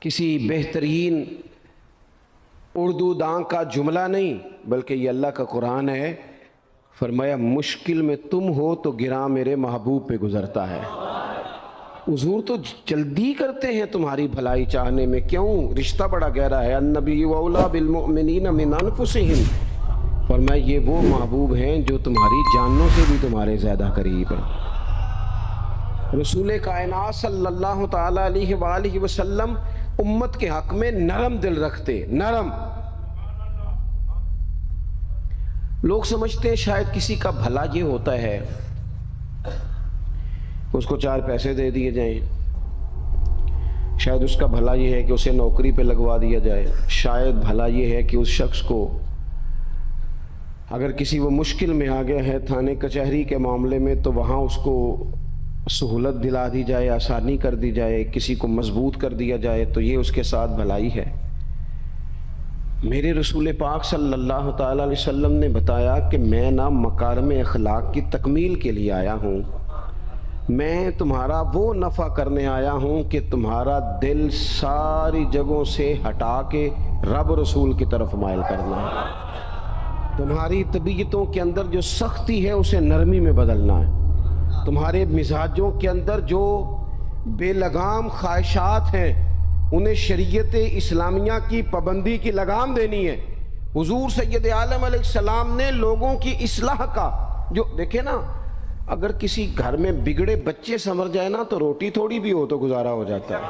کسی بہترین اردو داں کا جملہ نہیں، بلکہ یہ اللہ کا قرآن ہے۔ فرمایا مشکل میں تم ہو تو گراں میرے محبوب پہ گزرتا ہے۔ حضور تو جلدی کرتے ہیں تمہاری بھلائی چاہنے میں، کیوں؟ رشتہ بڑا گہرا ہے۔ النبی اولیٰ بالمؤمنین من انفسہم، فرمایا یہ وہ محبوب ہیں جو تمہاری جانوں سے بھی تمہارے زیادہ قریب ہیں۔ رسول کائنات صلی اللہ تعالیٰ علیہ وآلہ وسلم امت کے حق میں نرم دل رکھتے، نرم۔ لوگ سمجھتے ہیں شاید کسی کا بھلا یہ ہوتا ہے اس کو 4 پیسے دے دیے جائیں، شاید اس کا بھلا یہ ہے کہ اسے نوکری پہ لگوا دیا جائے، شاید بھلا یہ ہے کہ اس شخص کو اگر کسی وہ مشکل میں آ گیا ہے تھانے کچہری کے معاملے میں تو وہاں اس کو سہولت دلا دی جائے، آسانی کر دی جائے، کسی کو مضبوط کر دیا جائے، تو یہ اس کے ساتھ بھلائی ہے۔ میرے رسول پاک صلی اللہ تعالیٰ علیہ وسلم نے بتایا کہ میں نہ مکارم اخلاق کی تکمیل کے لیے آیا ہوں، میں تمہارا وہ نفع کرنے آیا ہوں کہ تمہارا دل ساری جگہوں سے ہٹا کے رب رسول کی طرف مائل کرنا ہے، تمہاری طبیعتوں کے اندر جو سختی ہے اسے نرمی میں بدلنا ہے، تمہارے مزاجوں کے اندر جو بے لگام خواہشات ہیں انہیں شریعت اسلامیہ کی پابندی کی لگام دینی ہے۔ حضور سید عالم علیہ السلام نے لوگوں کی اصلاح کا جو دیکھیں نا، اگر کسی گھر میں بگڑے بچے سنور جائے نا تو روٹی تھوڑی بھی ہو تو گزارا ہو جاتا ہے،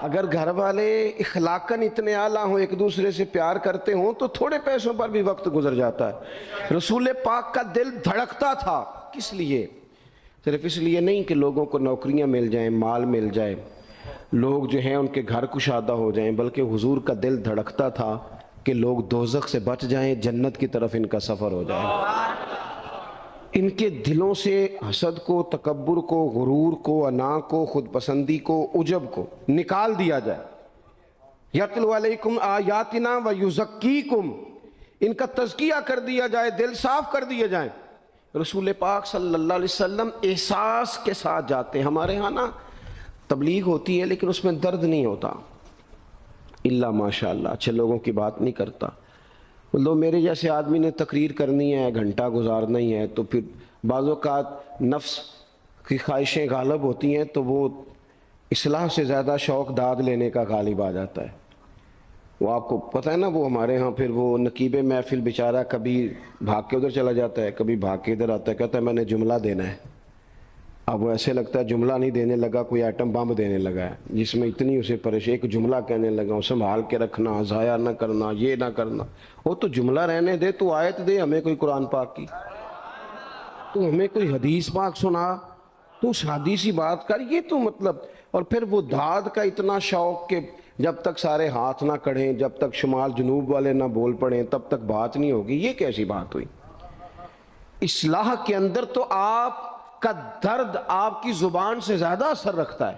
اگر گھر والے اخلاقاً اتنے اعلیٰ ہوں، ایک دوسرے سے پیار کرتے ہوں تو تھوڑے پیسوں پر بھی وقت گزر جاتا ہے۔ رسول پاک کا دل دھڑکتا تھا، کس لیے؟ صرف اس لیے نہیں کہ لوگوں کو نوکریاں مل جائیں، مال مل جائے، لوگ جو ہیں ان کے گھر کشادہ ہو جائیں، بلکہ حضور کا دل دھڑکتا تھا کہ لوگ دوزخ سے بچ جائیں، جنت کی طرف ان کا سفر ہو جائے، ان کے دلوں سے حسد کو، تکبر کو، غرور کو، انا کو، خود پسندی کو، عجب کو نکال دیا جائے۔ یتلو علیکم آیاتنا ویزکیکم، ان کا تزکیہ کر دیا جائے، دل صاف کر دیے جائیں۔ رسول پاک صلی اللہ علیہ وسلم احساس کے ساتھ جاتے ہیں۔ ہمارے ہاں نا تبلیغ ہوتی ہے لیکن اس میں درد نہیں ہوتا، الا ماشاء اللہ، اچھے لوگوں کی بات نہیں کرتا۔ مطلب میرے جیسے آدمی نے تقریر کرنی ہے، گھنٹہ گزارنا ہی ہے، تو پھر بعض اوقات نفس کی خواہشیں غالب ہوتی ہیں تو وہ اصلاح سے زیادہ شوق داد لینے کا غالب آ جاتا ہے۔ وہ آپ کو پتہ ہے نا، وہ ہمارے ہاں پھر وہ نقیب محفل بیچارہ کبھی بھاگ کے ادھر چلا جاتا ہے، کبھی بھاگ کے ادھر آتا ہے، کہتا ہے میں نے جملہ دینا ہے۔ اب وہ ایسے لگتا ہے جملہ نہیں دینے لگا، کوئی ایٹم بم دینے لگا ہے، جس میں اتنی اسے پریشانی، ایک جملہ کہنے لگا، سنبھال کے رکھنا، ضائع نہ کرنا، یہ نہ کرنا۔ وہ تو جملہ رہنے دے، تو آیت دے ہمیں کوئی قرآن پاک کی، تو ہمیں کوئی حدیث پاک سنا، تو اس حدیثی بات کر، یہ تو مطلب۔ اور پھر وہ داد کا اتنا شوق کہ جب تک سارے ہاتھ نہ کڑھیں، جب تک شمال جنوب والے نہ بول پڑیں، تب تک بات نہیں ہوگی۔ یہ کیسی بات ہوئی؟ اصلاح کے اندر تو آپ کا درد آپ کی زبان سے زیادہ اثر رکھتا ہے۔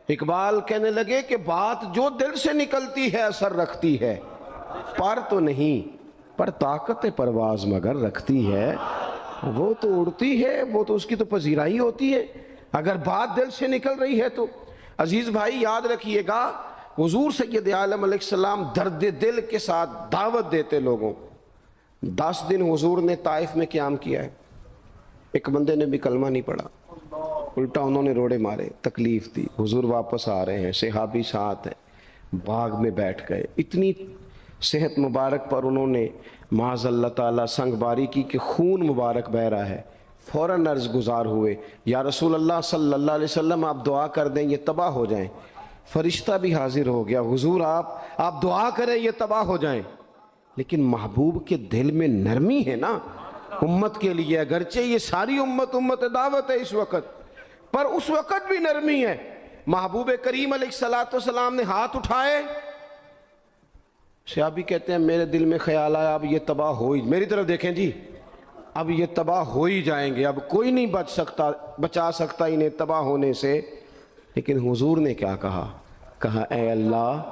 اقبال کہنے لگے کہ بات جو دل سے نکلتی ہے اثر رکھتی ہے، پر تو نہیں، پر طاقت پرواز مگر رکھتی ہے۔ وہ تو اڑتی ہے، وہ تو اس کی تو پذیرائی ہوتی ہے، اگر بات دل سے نکل رہی ہے تو۔ عزیز بھائی یاد رکھیے گا، حضور سید عالم علیہ السلام درد دل کے ساتھ دعوت دیتے لوگوں۔ 10 دن حضور نے طائف میں قیام کیا ہے، ایک بندے نے بھی کلمہ نہیں پڑھا، الٹا انہوں نے روڑے مارے، تکلیف دی۔ حضور واپس آ رہے ہیں، صحابی ساتھ ہیں، باغ میں بیٹھ گئے، اتنی صحت مبارک پر انہوں نے معاذ اللہ تعالیٰ سنگ باری کی کہ خون مبارک بہہ رہا ہے، فوراً عرض گزار ہوئے، یا رسول اللہ صلی اللہ علیہ وسلم آپ دعا کر دیں یہ تباہ ہو جائیں۔ فرشتہ بھی حاضر ہو گیا، حضور آپ دعا کریں یہ تباہ ہو جائیں۔ لیکن محبوب کے دل میں نرمی ہے نا امت کے لیے، اگرچہ یہ ساری امت دعوت ہے اس وقت، پر اس وقت بھی نرمی ہے۔ محبوب کریم علیہ السلام نے ہاتھ اٹھائے، صحابی کہتے ہیں میرے دل میں خیال آیا اب یہ تباہ ہو ہی، میری طرف دیکھیں جی، اب یہ تباہ ہو ہی جائیں گے، اب کوئی نہیں بچا سکتا انہیں تباہ ہونے سے۔ لیکن حضور نے کیا کہا اے اللہ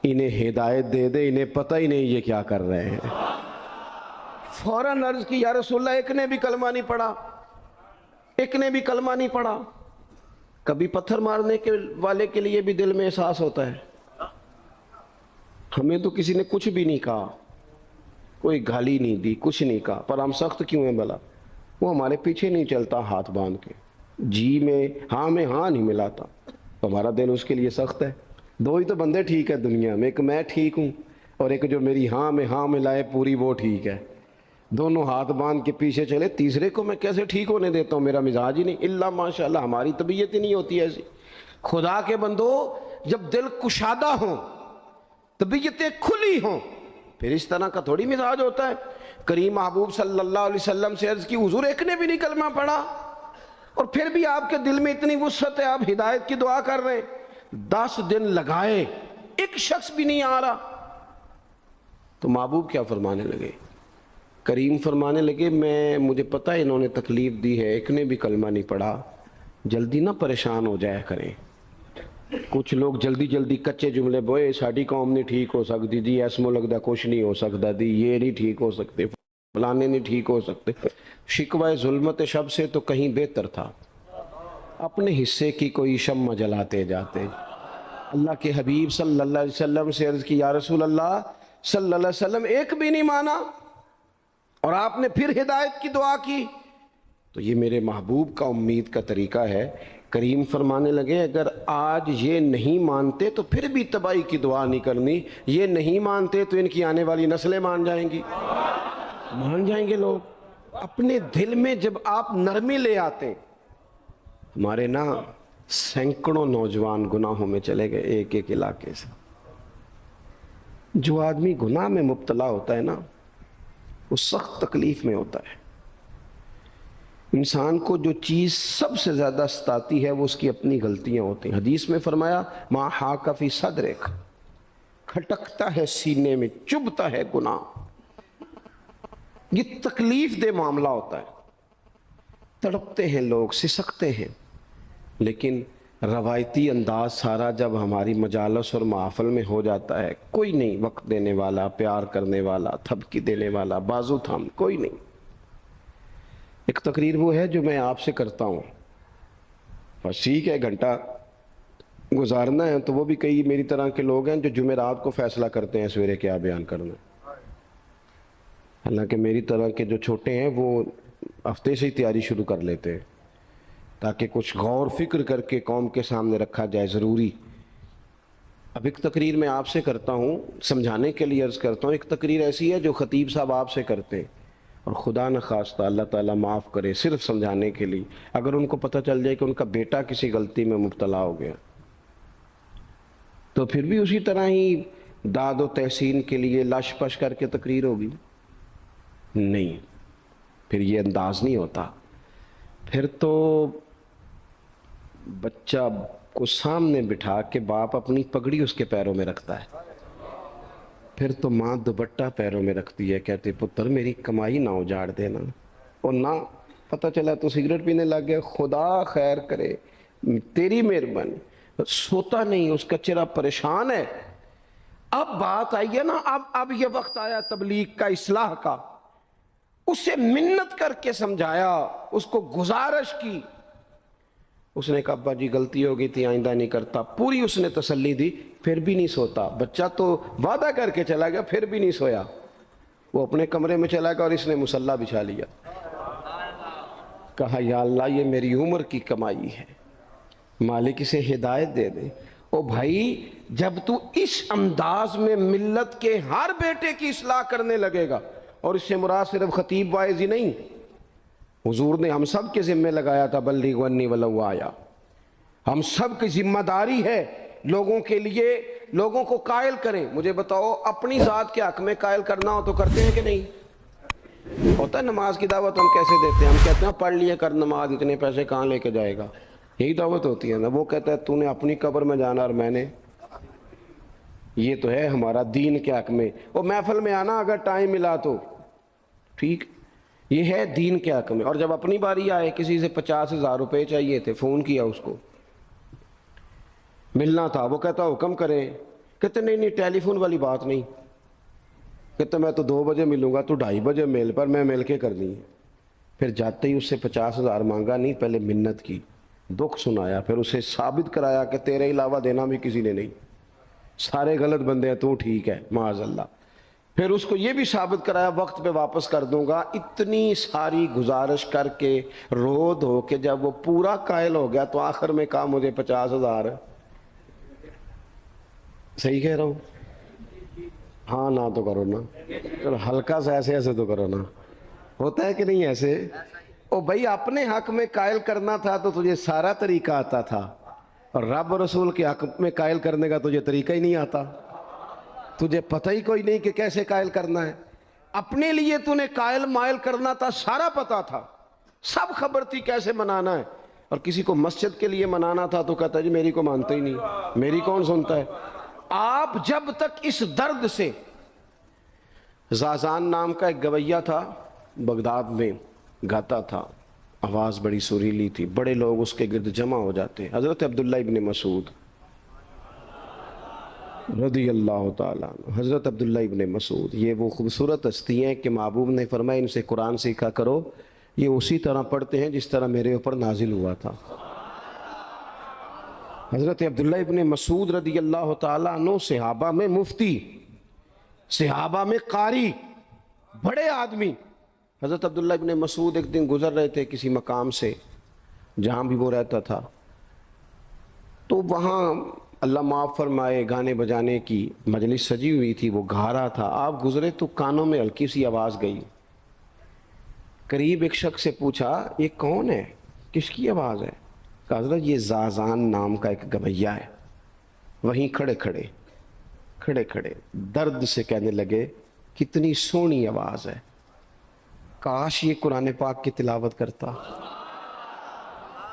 انہیں ہدایت دے دے، انہیں پتہ ہی نہیں یہ کیا کر رہے ہیں۔ فوراً عرض کی یا رسول اللہ ایک نے بھی کلمہ نہیں پڑھا، ایک نے بھی کلمہ نہیں پڑھا۔ کبھی پتھر مارنے کے والے کے لیے بھی دل میں احساس ہوتا ہے، ہمیں تو کسی نے کچھ بھی نہیں کہا، کوئی گالی نہیں دی، کچھ نہیں کہا، پر ہم سخت کیوں ہیں بھلا؟ وہ ہمارے پیچھے نہیں چلتا ہاتھ باندھ کے، جی میں ہاں نہیں ملاتا، تو ہمارا دل اس کے لیے سخت ہے۔ دو ہی تو بندے ٹھیک ہے دنیا میں، ایک میں ٹھیک ہوں اور ایک جو میری ہاں میں ہاں ملائے پوری، وہ ٹھیک ہے۔ دونوں ہاتھ باندھ کے پیچھے چلے، تیسرے کو میں کیسے ٹھیک ہونے دیتا ہوں؟ میرا مزاج ہی نہیں، اللہ ماشاء اللہ ہماری طبیعت ہی نہیں ہوتی ایسی۔ خدا کے بندو، جب دل کشادہ ہوں، طبیعتیں کھلی ہوں، پھر اس طرح کا تھوڑی مزاج ہوتا ہے۔ کریم محبوب صلی اللہ علیہ وسلم سے عرض کی، حضور ایک نے بھی نہیں کلمہ پڑھا اور پھر بھی آپ کے دل میں اتنی وسعت ہے، آپ ہدایت کی دعا کر رہے ہیں۔ 10 دن لگائے، ایک شخص بھی نہیں آ رہا۔ تو محبوب کیا فرمانے لگے؟ کریم فرمانے لگے، مجھے پتہ ہے انہوں نے تکلیف دی ہے، ایک نے بھی کلمہ نہیں پڑھا، جلدی نہ پریشان ہو جایا کریں۔ کچھ لوگ جلدی کچے جملے بوئے، ساڈی قوم نہیں ٹھیک ہو سکتی جی، ایسمو لگتا کچھ نہیں ہو سکتا دی، یہ نہیں ٹھیک ہو سکتے، فلانے نہیں ٹھیک ہو سکتے۔ شکوہ ظلمت شب سے تو کہیں بہتر تھا، اپنے حصے کی کوئی شمع جلاتے جاتے۔ اللہ کے حبیب صلی اللہ علیہ وسلم سے عرض کی، یا رسول اللہ صلی اللہ علیہ وسلم ایک بھی نہیں مانا اور آپ نے پھر ہدایت کی دعا کی۔ تو یہ میرے محبوب کا امید کا طریقہ ہے۔ کریم فرمانے لگے، اگر آج یہ نہیں مانتے تو پھر بھی تباہی کی دعا نہیں کرنی، یہ نہیں مانتے تو ان کی آنے والی نسلیں مان جائیں گی، مان جائیں گے لوگ۔ اپنے دل میں جب آپ نرمی لے آتے ہیں، ہمارے نا سینکڑوں نوجوان گناہوں میں چلے گئے ایک ایک علاقے سے۔ جو آدمی گناہ میں مبتلا ہوتا ہے نا، وہ سخت تکلیف میں ہوتا ہے۔ انسان کو جو چیز سب سے زیادہ ستاتی ہے وہ اس کی اپنی غلطیاں ہوتی ہیں۔ حدیث میں فرمایا، ما حاک فی صدرک، کھٹکتا ہے سینے میں، چبھتا ہے گناہ۔ یہ تکلیف دہ معاملہ ہوتا ہے، تڑپتے ہیں لوگ، سسکتے ہیں، لیکن روایتی انداز سارا جب ہماری مجالس اور محافل میں ہو جاتا ہے، کوئی نہیں وقت دینے والا، پیار کرنے والا، تھپکی دینے والا، بازو تھام، کوئی نہیں۔ ایک تقریر وہ ہے جو میں آپ سے کرتا ہوں، بس ٹھیک ہے گھنٹہ گزارنا ہے، تو وہ بھی کئی میری طرح کے لوگ ہیں جو جمعرات کو فیصلہ کرتے ہیں سویرے کیا بیان کرنا ہے۔ حالانکہ میری طرح کے جو چھوٹے ہیں وہ ہفتے سے ہی تیاری شروع کر لیتے ہیں تاکہ کچھ غور فکر کر کے قوم کے سامنے رکھا جائے، ضروری۔ اب ایک تقریر میں آپ سے کرتا ہوں، سمجھانے کے لیے عرض کرتا ہوں۔ ایک تقریر ایسی ہے جو خطیب صاحب آپ سے کرتے ہیں، اور خدا نخواستہ اللہ تعالیٰ معاف کرے، صرف سمجھانے کے لیے، اگر ان کو پتہ چل جائے کہ ان کا بیٹا کسی غلطی میں مبتلا ہو گیا تو پھر بھی اسی طرح ہی داد و تحسین کے لیے لش پش کر کے تقریر ہوگی؟ نہیں، پھر یہ انداز نہیں ہوتا۔ پھر تو بچہ کو سامنے بٹھا کے باپ اپنی پگڑی اس کے پیروں میں رکھتا ہے، پھر تو ماں دوپٹہ پیروں میں رکھتی ہے، کہتے پتر میری کمائی نہ اجاڑ دینا، اور نہ پتہ چلا تو سگریٹ پینے لگ گیا، خدا خیر کرے، تیری مہربانی۔ سوتا نہیں، اس کا چہرہ پریشان ہے۔ اب بات آئی ہے نا، اب یہ وقت آیا تبلیغ کا، اصلاح کا۔ اسے منت کر کے سمجھایا، اس کو گزارش کی، اس نے کہا ابا جی غلطی ہو گئی تھی، آئندہ نہیں کرتا، پوری اس نے تسلی دی، پھر بھی نہیں سوتا۔ بچہ تو وعدہ کر کے چلا گیا، پھر بھی نہیں سویا، وہ اپنے کمرے میں چلا گیا اور اس نے مصلی بچھا لیا۔ کہا یا اللہ یہ میری عمر کی کمائی ہے، مالک اسے ہدایت دے دے۔ او بھائی، جب تو اس انداز میں ملت کے ہر بیٹے کی اصلاح کرنے لگے گا، اور اس سے مراد صرف خطیب واعظ ہی نہیں، حضور نے ہم سب کے ذمہ لگایا تھا، بلغ عنی ولو آیا، ہم سب کی ذمہ داری ہے لوگوں کے لیے، لوگوں کو قائل کریں۔ مجھے بتاؤ، اپنی ذات کے حق میں قائل کرنا ہو تو کرتے ہیں کہ نہیں؟ ہوتا ہے نماز کی دعوت ہم کیسے دیتے ہیں؟ ہم کہتے ہیں پڑھ لیے کر نماز، اتنے پیسے کہاں لے کے جائے گا، یہی دعوت ہوتی ہے نا۔ وہ کہتا ہے تو نے اپنی قبر میں جانا اور میں نے، یہ تو ہے ہمارا دین کے حق میں۔ وہ محفل میں آنا اگر ٹائم ملا تو ٹھیک، یہ ہے دین کے حق میں۔ اور جب اپنی باری آئے، کسی سے 50,000 روپے چاہیے تھے، فون کیا اس کو، ملنا تھا، وہ کہتا حکم کریں، کہتے نہیں ٹیلی فون والی بات نہیں، کہتے میں تو 2 بجے ملوں گا، تو 2:30 بجے مل، پر میں مل کے کرنی ہے۔ پھر جاتے ہی اس سے 50,000 مانگا نہیں، پہلے منت کی، دکھ سنایا، پھر اسے ثابت کرایا کہ تیرے علاوہ دینا بھی کسی نے نہیں۔ سارے غلط بندے ہیں، تو ٹھیک ہے معاذ اللہ۔ پھر اس کو یہ بھی ثابت کرایا وقت پہ واپس کر دوں گا۔ اتنی ساری گزارش کر کے رو دھو کے جب وہ پورا قائل ہو گیا تو آخر میں کہا مجھے 50,000۔ صحیح کہہ رہا ہوں؟ ہاں نہ تو کرو نا، چلو ہلکا سا ایسے ایسے تو کرو نا، ہوتا ہے کہ نہیں ایسے؟ او بھائی اپنے حق میں قائل کرنا تھا تو تجھے سارا طریقہ آتا تھا، اور رب و رسول کے حق میں قائل کرنے کا تجھے طریقہ ہی نہیں آتا، تجھے پتہ ہی کوئی نہیں کہ کیسے قائل کرنا ہے۔ اپنے لیے تو نے قائل مائل کرنا تھا، سارا پتا تھا، سب خبر تھی کیسے منانا ہے، اور کسی کو مسجد کے لیے منانا تھا تو کہتا جی میری کو مانتے ہی نہیں، میری کون سنتا ہے۔ آپ جب تک اس درد سے، زازان نام کا ایک گویہ تھا بغداد میں، گاتا تھا، آواز بڑی سریلی تھی، بڑے لوگ اس کے گرد جمع ہو جاتے، حضرت عبداللہ ابن مسعود رضی اللہ تعالیٰ عنہ، حضرت عبداللہ ابن مسعود، یہ وہ خوبصورت ہستی ہیں کہ محبوب نے فرمایا ان سے قرآن سیکھا کرو، یہ اسی طرح پڑھتے ہیں جس طرح میرے اوپر نازل ہوا تھا۔ حضرت عبداللہ ابن مسعود رضی اللہ تعالیٰ عنہ صحابہ میں مفتی، صحابہ میں قاری، بڑے آدمی۔ حضرت عبداللہ ابن مسعود ایک دن گزر رہے تھے کسی مقام سے جہاں بھی وہ رہتا تھا، تو وہاں اللہ معاف فرمائے گانے بجانے کی مجلس سجی ہوئی تھی، وہ گا رہا تھا، آپ گزرے تو کانوں میں ہلکی سی آواز گئی۔ قریب ایک شخص سے پوچھا یہ کون ہے، کس کی آواز ہے؟ کہا حضرت یہ زازان نام کا ایک گویہ ہے۔ وہیں کھڑے کھڑے درد سے کہنے لگے کتنی سونی آواز ہے، کاش یہ قرآن پاک کی تلاوت کرتا،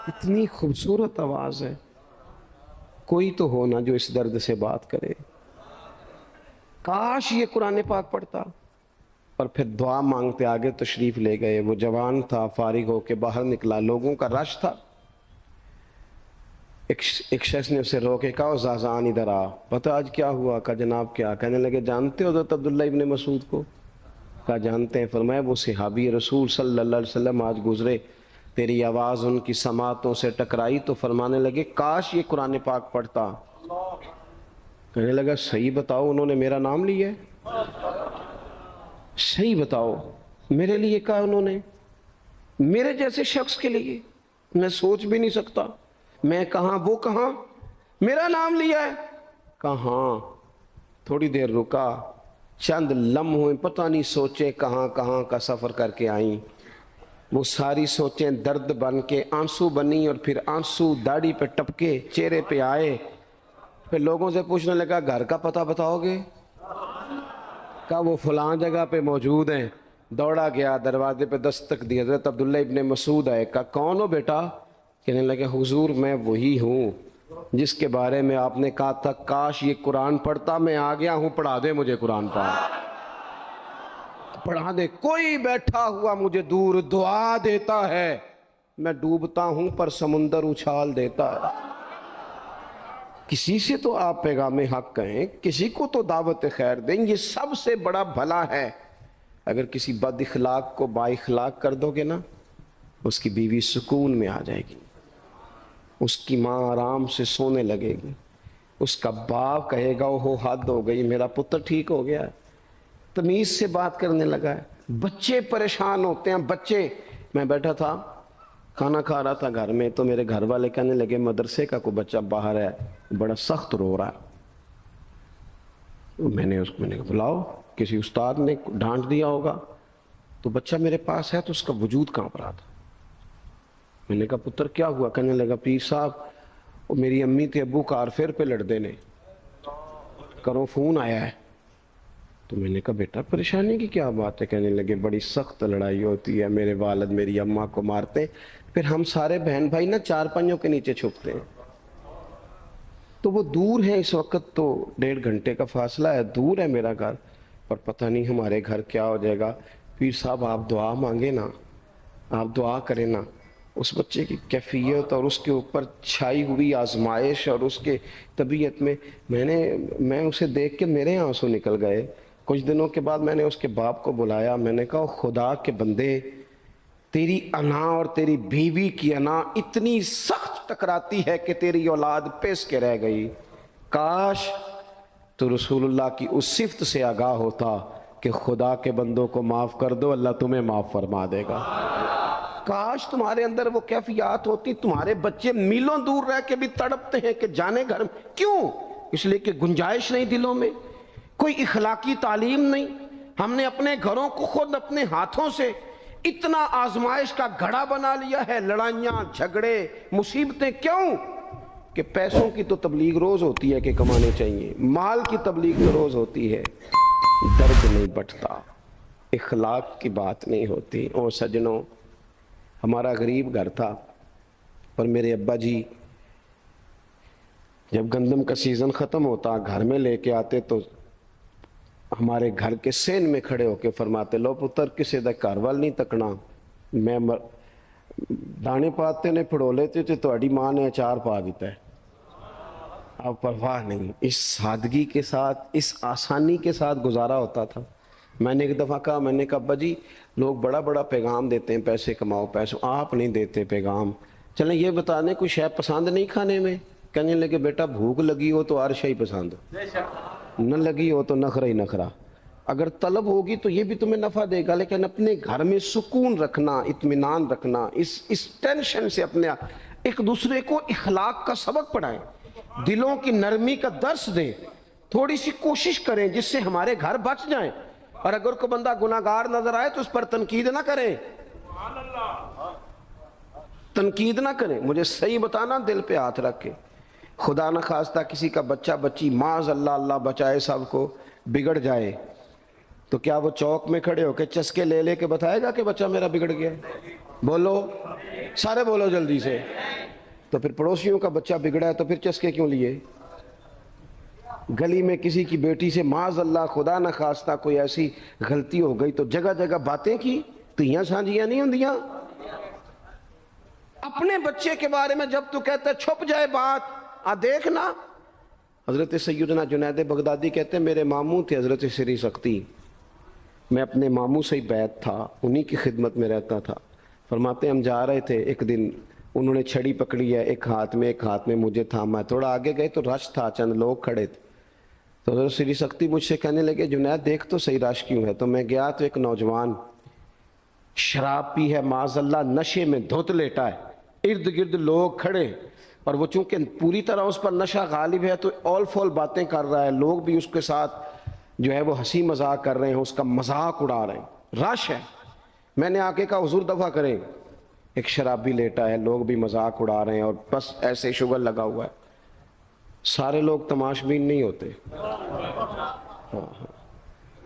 اتنی خوبصورت آواز ہے، کوئی تو ہو نا جو اس درد سے بات کرے، کاش یہ قرآن پاک پڑھتا۔ اور پھر دعا مانگتے آگے تشریف لے گئے۔ وہ جوان تھا، فارغ ہو کے باہر نکلا، لوگوں کا رش تھا، ایک شخص نے اسے روکے، کہا زازان ادھر آ، پتہ آج کیا ہوا؟ کہا جناب کیا؟ کہنے لگے جانتے ہو حضرت عبداللہ ابن مسعود کو؟ کہا جانتے ہیں۔ فرمایا وہ صحابی رسول صلی اللہ علیہ وسلم آج گزرے، تیری آواز ان کی سماعتوں سے ٹکرائی تو فرمانے لگے کاش یہ قرآن پاک پڑھتا۔ کہنے لگا صحیح بتاؤ انہوں نے میرا نام لیا ہے؟ صحیح بتاؤ میرے لیے کہا انہوں نے؟ میرے جیسے شخص کے لیے میں سوچ بھی نہیں سکتا، میں کہاں وہ کہاں، میرا نام لیا ہے؟ کہاں؟ تھوڑی دیر رکا، چند لمحوں پتہ نہیں سوچے کہاں کہاں کا سفر کر کے آئیں، وہ ساری سوچیں درد بن کے آنسو بنی، اور پھر آنسو داڑھی پہ ٹپکے چہرے پہ آئے۔ پھر لوگوں سے پوچھنے لگا گھر کا پتہ بتاؤ گے؟ کہا وہ فلاں جگہ پہ موجود ہیں۔ دوڑا گیا، دروازے پہ دستک دی، حضرت عبداللہ ابن مسعود آئے، کہا کون ہو بیٹا؟ کہنے لگے حضور میں وہی ہوں جس کے بارے میں آپ نے کہا تھا کاش یہ قرآن پڑھتا، میں آ گیا ہوں، پڑھا دے مجھے قرآن پاک، پڑھا دے۔ کوئی بیٹھا ہوا مجھے دور دعا دیتا ہے، میں ڈوبتا ہوں پر سمندر اچھال دیتا ہے۔ کسی سے تو آپ پیغام حق کہیں، کسی کو تو دعوت خیر دیں، یہ سب سے بڑا بھلا ہے۔ اگر کسی بد اخلاق کو با اخلاق کر دو گے نا، اس کی بیوی سکون میں آ جائے گی، اس کی ماں آرام سے سونے لگے گی، اس کا باپ کہے گا وہ حد ہو گئی، میرا پتر ٹھیک ہو گیا ہے، تمیز سے بات کرنے لگا ہے۔ بچے پریشان ہوتے ہیں، بچے، میں بیٹھا تھا کھانا کھا رہا تھا گھر میں، تو میرے گھر والے کہنے لگے مدرسے کا کوئی بچہ باہر ہے، بڑا سخت رو رہا ہے۔ میں نے کہا بلاؤ، کسی استاد نے ڈانٹ دیا ہوگا، تو بچہ میرے پاس ہے تو اس کا وجود کانپ رہا تھا۔ میں نے کہا پتر کیا ہوا؟ کہنے لگا پیر صاحب میری امی تھے ابو کارفیر پہ لڑ دینے، کرو فون آیا ہے۔ تو میں نے کہا بیٹا پریشانی کی کیا بات ہے؟ کہنے لگے بڑی سخت لڑائی ہوتی ہے، میرے والد میری اماں کو مارتے، پھر ہم سارے بہن بھائی نا چار پنجوں کے نیچے چھپتے ہیں، تو وہ دور ہے، اس وقت تو 1.5 گھنٹے کا فاصلہ ہے، دور ہے میرا گھر، اور پتہ نہیں ہمارے گھر کیا ہو جائے گا۔ پیر صاحب آپ دعا مانگے نا، آپ دعا کریں نا، اس بچے کی کیفیت اور اس کے اوپر چھائی ہوئی آزمائش اور اس کے طبیعت میں اسے دیکھ کے میرے آنسو نکل گئے۔ کچھ دنوں کے بعد میں نے اس کے باپ کو بلایا، میں نے کہا خدا کے بندے، تیری انا اور تیری بیوی کی انا اتنی سخت ٹکراتی ہے کہ تیری اولاد پیس کے رہ گئی، کاش تو رسول اللہ کی اس صفت سے آگاہ ہوتا کہ خدا کے بندوں کو معاف کر دو، اللہ تمہیں معاف فرما دے گا۔ کاش تمہارے اندر وہ کیفیات ہوتی، تمہارے بچے میلوں دور رہ کے بھی تڑپتے ہیں کہ جانے گھر میں، کیوں؟ اس لیے کہ گنجائش نہیں دلوں میں، کوئی اخلاقی تعلیم نہیں۔ ہم نے اپنے گھروں کو خود اپنے ہاتھوں سے اتنا آزمائش کا گھڑا بنا لیا ہے، لڑائیاں، جھگڑے، مصیبتیں، کیوں؟ کہ پیسوں کی تو تبلیغ روز ہوتی ہے کہ کمانے چاہیے، مال کی تبلیغ تو روز ہوتی ہے، درد نہیں بٹتا، اخلاق کی بات نہیں ہوتی۔ او سجنوں، ہمارا غریب گھر تھا، پر میرے ابا جی جب گندم کا سیزن ختم ہوتا گھر میں لے کے آتے تو ہمارے گھر کے سین میں کھڑے ہو کے فرماتے، لو پتر کسے دا گھر وال نہیں تکنا، میں دانے پاتے نے پھڑو لیتے تھے، تہاڈی ماں نے اچار پا دیتا ہے، اب پرواہ نہیں۔ اس سادگی کے ساتھ، اس آسانی کے ساتھ گزارا ہوتا تھا۔ میں نے ایک دفعہ کہا، میں نے کہا ابا جی لوگ بڑا بڑا پیغام دیتے ہیں، پیسے کماؤ پیسوں، آپ نہیں دیتے پیغام، چلیں یہ بتا دیں کوئی شے پسند نہیں کھانے میں؟ کہنے لگے بیٹا بھوک لگی ہو تو ہر شے پسند، نہ لگی ہو تو نخرہ ہی نخرہ، اگر طلب ہوگی تو یہ بھی تمہیں نفع دے گا، لیکن اپنے گھر میں سکون رکھنا، اطمینان رکھنا، اس ٹینشن سے اپنے ایک دوسرے کو اخلاق کا سبق پڑھائیں، دلوں کی نرمی کا درس دیں، تھوڑی سی کوشش کریں جس سے ہمارے گھر بچ جائیں، اور اگر کوئی بندہ گناہگار نظر آئے تو اس پر تنقید نہ کریں، تنقید نہ کریں، مجھے صحیح بتانا، دل پہ ہاتھ رکھ کے۔ خدا نہ خواستہ کسی کا بچہ بچی معاذ اللہ، اللہ بچائے سب کو، بگڑ جائے تو کیا وہ چوک میں کھڑے ہو کے چسکے لے لے کے بتائے گا کہ بچہ میرا بگڑ گیا؟ بولو سارے، بولو جلدی سے۔ تو پھر پڑوسیوں کا بچہ بگڑا ہے تو پھر چسکے کیوں لیے؟ گلی میں کسی کی بیٹی سے معاذ اللہ خدا نہ خواستہ کوئی ایسی غلطی ہو گئی تو جگہ جگہ باتیں کی، تیاں سانجیاں نہیں ہوندیاں؟ اپنے بچے کے بارے میں جب تو کہتا ہے چھپ جائے بات، دیکھنا۔ حضرت سیدنا جنید بغدادی کہتے ہیں میرے ماموں تھے حضرت سری سختی، میں اپنے ماموں سے ہی بیعت تھا، انہی کی خدمت میں رہتا تھا۔ فرماتے ہیں ہم جا رہے تھے، ایک دن انہوں نے چھڑی پکڑی ہے، ایک ہاتھ میں مجھے تھاما، تھوڑا آگے گئے تو رش تھا، چند لوگ کھڑے تھے، تو حضرت سری سختی مجھ سے کہنے لگے جنید دیکھ تو صحیح رش کیوں ہے؟ تو میں گیا تو ایک نوجوان شراب پی ہے، معاذ اللہ نشے میں دھت لیٹا ہے، ارد گرد لوگ کھڑے، اور وہ چونکہ پوری طرح اس پر نشہ غالب ہے تو اول فول باتیں کر رہا ہے، لوگ بھی اس کے ساتھ جو ہے وہ ہنسی مذاق کر رہے ہیں، اس کا مذاق اڑا رہے ہیں، رش ہے۔ میں نے آ کے کہا حضور دفع کریں، ایک شرابی لیٹا ہے، لوگ بھی مذاق اڑا رہے ہیں اور بس ایسے شغل لگا ہوا ہے۔ سارے لوگ تماش بین نہیں ہوتے۔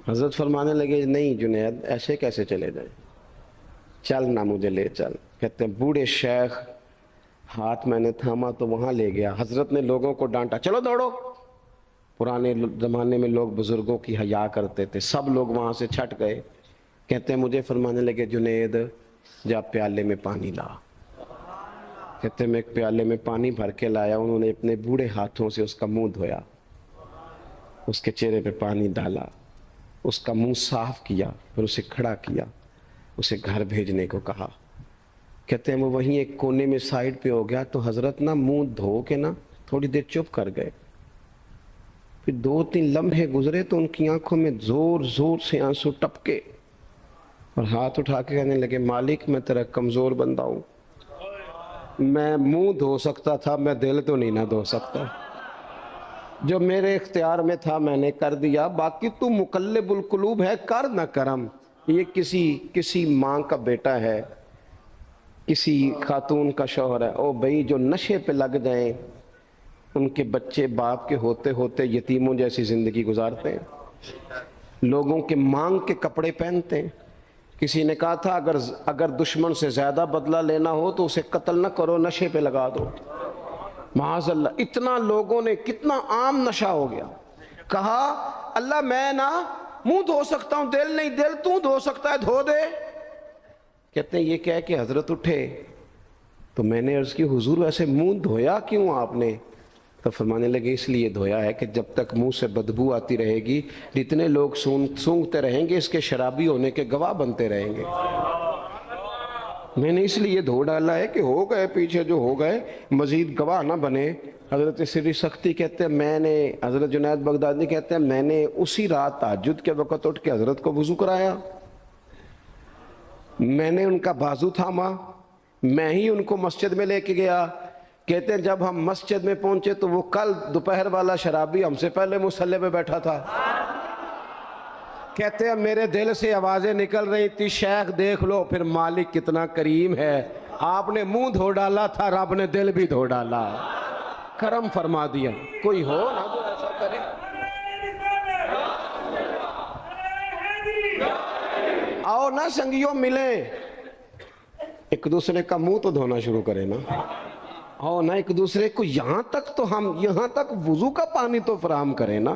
حضرت فرمانے لگے نہیں جنید ایسے کیسے چلے جائیں، چل نہ مجھے لے چل۔ کہتے ہیں بوڑھے شیخ، ہاتھ میں نے تھاما تو وہاں لے گیا، حضرت نے لوگوں کو ڈانٹا چلو دوڑو۔ پرانے زمانے میں لوگ بزرگوں کی حیا کرتے تھے، سب لوگ وہاں سے چھٹ گئے۔ کہتے ہیں مجھے فرمانے لگے جنید جا پیالے میں پانی لا۔ کہتے ہیں میں ایک پیالے میں پانی بھر کے لایا، انہوں نے اپنے بوڑھے ہاتھوں سے اس کا منہ دھویا، اس کے چہرے پہ پانی ڈالا، اس کا منہ صاف کیا، پھر اسے کھڑا کیا، اسے گھر بھیجنے کو کہا۔ کہتے ہیں وہ وہیں ایک کونے میں سائیڈ پہ ہو گیا تو حضرت نا منہ دھو کے نا تھوڑی دیر چپ کر گئے، پھر 2-3 لمحے گزرے تو ان کی آنکھوں میں زور زور سے آنسو ٹپکے اور ہاتھ اٹھا کے کہنے لگے مالک میں تیرا کمزور بندہ ہوں، میں منہ دھو سکتا تھا، میں دل تو نہیں نہ دھو سکتا، جو میرے اختیار میں تھا میں نے کر دیا، باقی تو مقلب القلوب ہے، کر نہ کرم۔ یہ کسی ماں کا بیٹا ہے، کسی خاتون کا شوہر ہے، او بھائی جو نشے پہ لگ جائیں ان کے بچے باپ کے ہوتے ہوتے یتیموں جیسی زندگی گزارتے ہیں، لوگوں کے مانگ کے کپڑے پہنتے ہیں۔ کسی نے کہا تھا اگر دشمن سے زیادہ بدلہ لینا ہو تو اسے قتل نہ کرو، نشے پہ لگا دو۔ معاذ اللہ، اتنا لوگوں نے، کتنا عام نشہ ہو گیا۔ کہا اللہ میں نا منہ دھو سکتا ہوں، دل نہیں، دل تو دھو سکتا ہے، دھو دے۔ کہتے ہیں یہ کہہ کہ حضرت اٹھے تو میں نے عرض کی حضور ویسے منہ دھویا کیوں آپ نے؟ تو فرمانے لگے اس لیے دھویا ہے کہ جب تک منہ سے بدبو آتی رہے گی جتنے لوگ سونگتے رہیں گے اس کے شرابی ہونے کے گواہ بنتے رہیں گے۔ میں نے اس لیے دھو ڈالا ہے کہ ہو گئے پیچھے جو ہو گئے مزید گواہ نہ بنے۔ حضرت سری سختی کہتے ہیں میں نے، حضرت جنید بغدادی کہتے ہیں میں نے اسی رات تہجد کے وقت اٹھ کے حضرت کو وضو کرایا، میں نے ان کا بازو تھاما، میں ہی ان کو مسجد میں لے کے گیا۔ کہتے ہیں جب ہم مسجد میں پہنچے تو وہ کل دوپہر والا شرابی ہم سے پہلے مصلی پہ بیٹھا تھا۔ کہتے ہیں میرے دل سے آوازیں نکل رہی تھی شیخ دیکھ لو پھر مالک کتنا کریم ہے، آپ نے منہ دھو ڈالا تھا رب نے دل بھی دھو ڈالا، کرم فرما دیا۔ کوئی ہو نا جو ایسا کرے؟ آؤ نا سنگیوں ملیں، ایک دوسرے کا منہ تو دھونا شروع کرے نا، آؤ نا ایک دوسرے کو یہاں تک تو ہم یہاں تک وضو کا پانی تو فراہم کریں نا،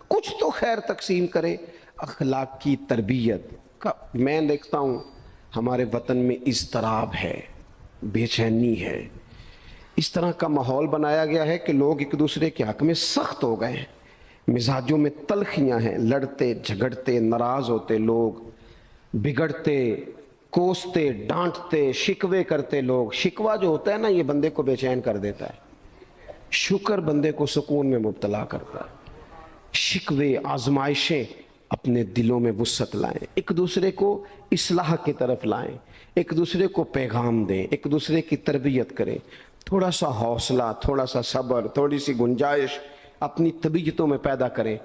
کچھ تو خیر تقسیم کرے۔ اخلاق کی تربیت کا میں دیکھتا ہوں ہمارے وطن میں اضطراب ہے، بے چینی ہے، اس طرح کا ماحول بنایا گیا ہے کہ لوگ ایک دوسرے کے حق میں سخت ہو گئے ہیں، مزاجوں میں تلخیاں ہیں، لڑتے جھگڑتے ناراض ہوتے لوگ، بگڑتے کوستے ڈانٹتے شکوے کرتے لوگ۔ شکوہ جو ہوتا ہے نا یہ بندے کو بے چین کر دیتا ہے، شکر بندے کو سکون میں مبتلا کرتا ہے۔ شکوے آزمائشیں اپنے دلوں میں وسعت لائیں، ایک دوسرے کو اصلاح کی طرف لائیں، ایک دوسرے کو پیغام دیں، ایک دوسرے کی تربیت کریں، تھوڑا سا حوصلہ، تھوڑا سا صبر، تھوڑی سی گنجائش اپنی طبیعتوں میں پیدا کریں۔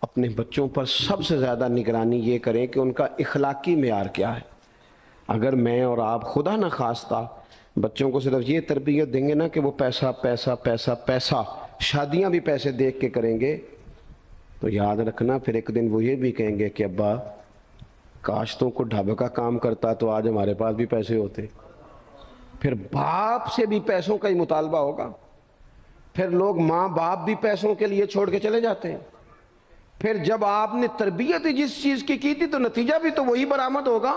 اپنے بچوں پر سب سے زیادہ نگرانی یہ کریں کہ ان کا اخلاقی معیار کیا ہے۔ اگر میں اور آپ خدا نہ خواستہ بچوں کو صرف یہ تربیت دیں گے نا کہ وہ پیسہ پیسہ پیسہ پیسہ، شادیاں بھی پیسے دیکھ کے کریں گے، تو یاد رکھنا پھر ایک دن وہ یہ بھی کہیں گے کہ ابا کاش تو کو ڈھابے کا کام کرتا تو آج ہمارے پاس بھی پیسے ہوتے۔ پھر باپ سے بھی پیسوں کا ہی مطالبہ ہوگا، پھر لوگ ماں باپ بھی پیسوں کے لیے چھوڑ کے چلے جاتے ہیں۔ پھر جب آپ نے تربیت جس چیز کی تھی تو نتیجہ بھی تو وہی برآمد ہوگا۔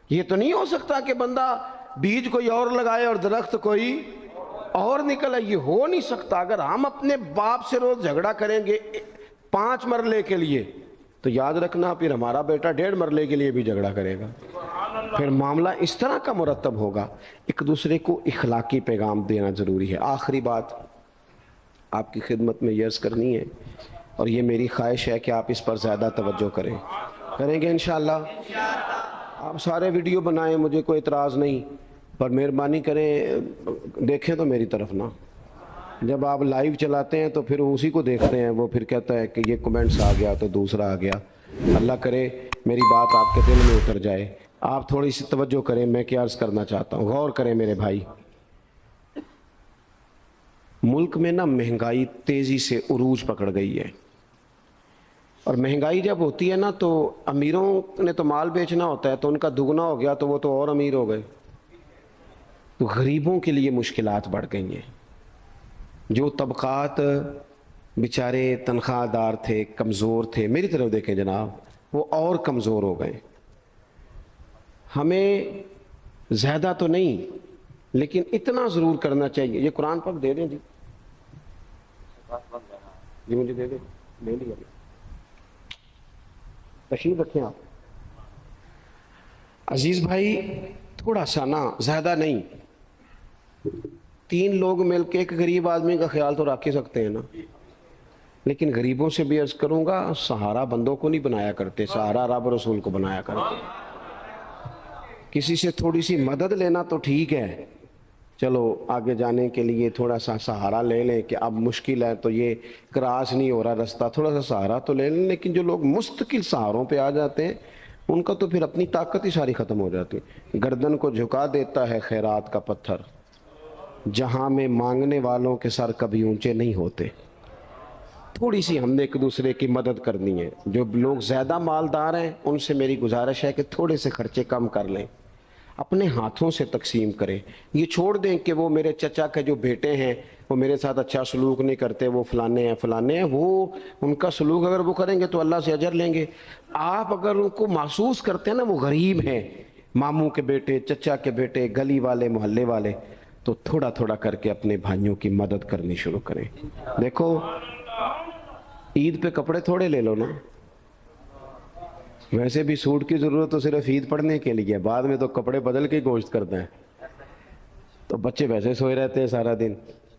یہ تو نہیں ہو سکتا کہ بندہ بیج کوئی اور لگائے اور درخت کوئی اور نکلے، یہ ہو نہیں سکتا۔ اگر ہم اپنے باپ سے روز جھگڑا کریں گے 5 مرلے کے لیے تو یاد رکھنا پھر ہمارا بیٹا 1.5 مرلے کے لیے بھی جھگڑا کرے گا، پھر معاملہ اس طرح کا مرتب ہوگا۔ ایک دوسرے کو اخلاقی پیغام دینا ضروری ہے۔ آخری بات آپ کی خدمت میں عرض کرنی ہے اور یہ میری خواہش ہے کہ آپ اس پر زیادہ توجہ کریں گے انشاءاللہ۔ آپ سارے ویڈیو بنائیں، مجھے کوئی اعتراض نہیں، پر مہربانی کریں دیکھیں تو میری طرف نہ۔ جب آپ لائیو چلاتے ہیں تو پھر اسی کو دیکھتے ہیں، وہ پھر کہتا ہے کہ یہ کمنٹس آ گیا تو دوسرا آ گیا۔ اللہ کرے میری بات آپ کے دل میں اتر جائے۔ آپ تھوڑی سی توجہ کریں، میں کیا عرض کرنا چاہتا ہوں، غور کریں میرے بھائی۔ ملک میں نا مہنگائی تیزی سے عروج پکڑ گئی ہے، اور مہنگائی جب ہوتی ہے نا تو امیروں نے تو مال بیچنا ہوتا ہے تو ان کا دگنا ہو گیا تو وہ تو اور امیر ہو گئے، تو غریبوں کے لیے مشکلات بڑھ گئی ہیں۔ جو طبقات بیچارے تنخواہ دار تھے، کمزور تھے، میری طرف دیکھیں جناب، وہ اور کمزور ہو گئے۔ ہمیں زیادہ تو نہیں لیکن اتنا ضرور کرنا چاہیے۔ یہ قرآن پاک دے دیں جی مجھے دے دیں، لے لیا تشریف رکھیں آپ۔ عزیز بھائی تھوڑا سا نا، زیادہ نہیں، 3 لوگ مل کے ایک غریب آدمی کا خیال تو رکھ ہی سکتے ہیں نا، لیکن غریبوں سے بھی عرض کروں گا سہارا بندوں کو نہیں بنایا کرتے، سہارا رب رسول کو بنایا کرتے۔ کسی سے تھوڑی سی مدد لینا تو ٹھیک ہے، چلو آگے جانے کے لیے تھوڑا سا سہارا لے لیں کہ اب مشکل ہے تو یہ کراس نہیں ہو رہا رستہ، تھوڑا سا سہارا تو لے لیں۔ لیکن جو لوگ مستقل سہاروں پہ آ جاتے ہیں ان کا تو پھر اپنی طاقت ہی ساری ختم ہو جاتی ہے۔ گردن کو جھکا دیتا ہے خیرات کا پتھر، جہاں میں مانگنے والوں کے سر کبھی اونچے نہیں ہوتے۔ تھوڑی سی ہم نے ایک دوسرے کی مدد کرنی ہے۔ جو لوگ زیادہ مالدار ہیں ان سے میری گزارش ہے کہ تھوڑے سے خرچے کم کر لیں، اپنے ہاتھوں سے تقسیم کریں۔ یہ چھوڑ دیں کہ وہ میرے چچا کے جو بیٹے ہیں وہ میرے ساتھ اچھا سلوک نہیں کرتے، وہ فلانے ہیں، وہ ان کا سلوک اگر وہ کریں گے تو اللہ سے اجر لیں گے۔ آپ اگر ان کو محسوس کرتے ہیں نا وہ غریب ہیں، ماموں کے بیٹے، چچا کے بیٹے، گلی والے، محلے والے، تو تھوڑا تھوڑا کر کے اپنے بھائیوں کی مدد کرنی شروع کریں۔ دیکھو عید پہ کپڑے تھوڑے لے لو نا، ویسے بھی سوٹ کی ضرورت تو صرف عید پڑھنے کے لیے، بعد میں تو کپڑے بدل کے گوشت کرتے ہیں، تو بچے ویسے سوئے رہتے ہیں سارا دن۔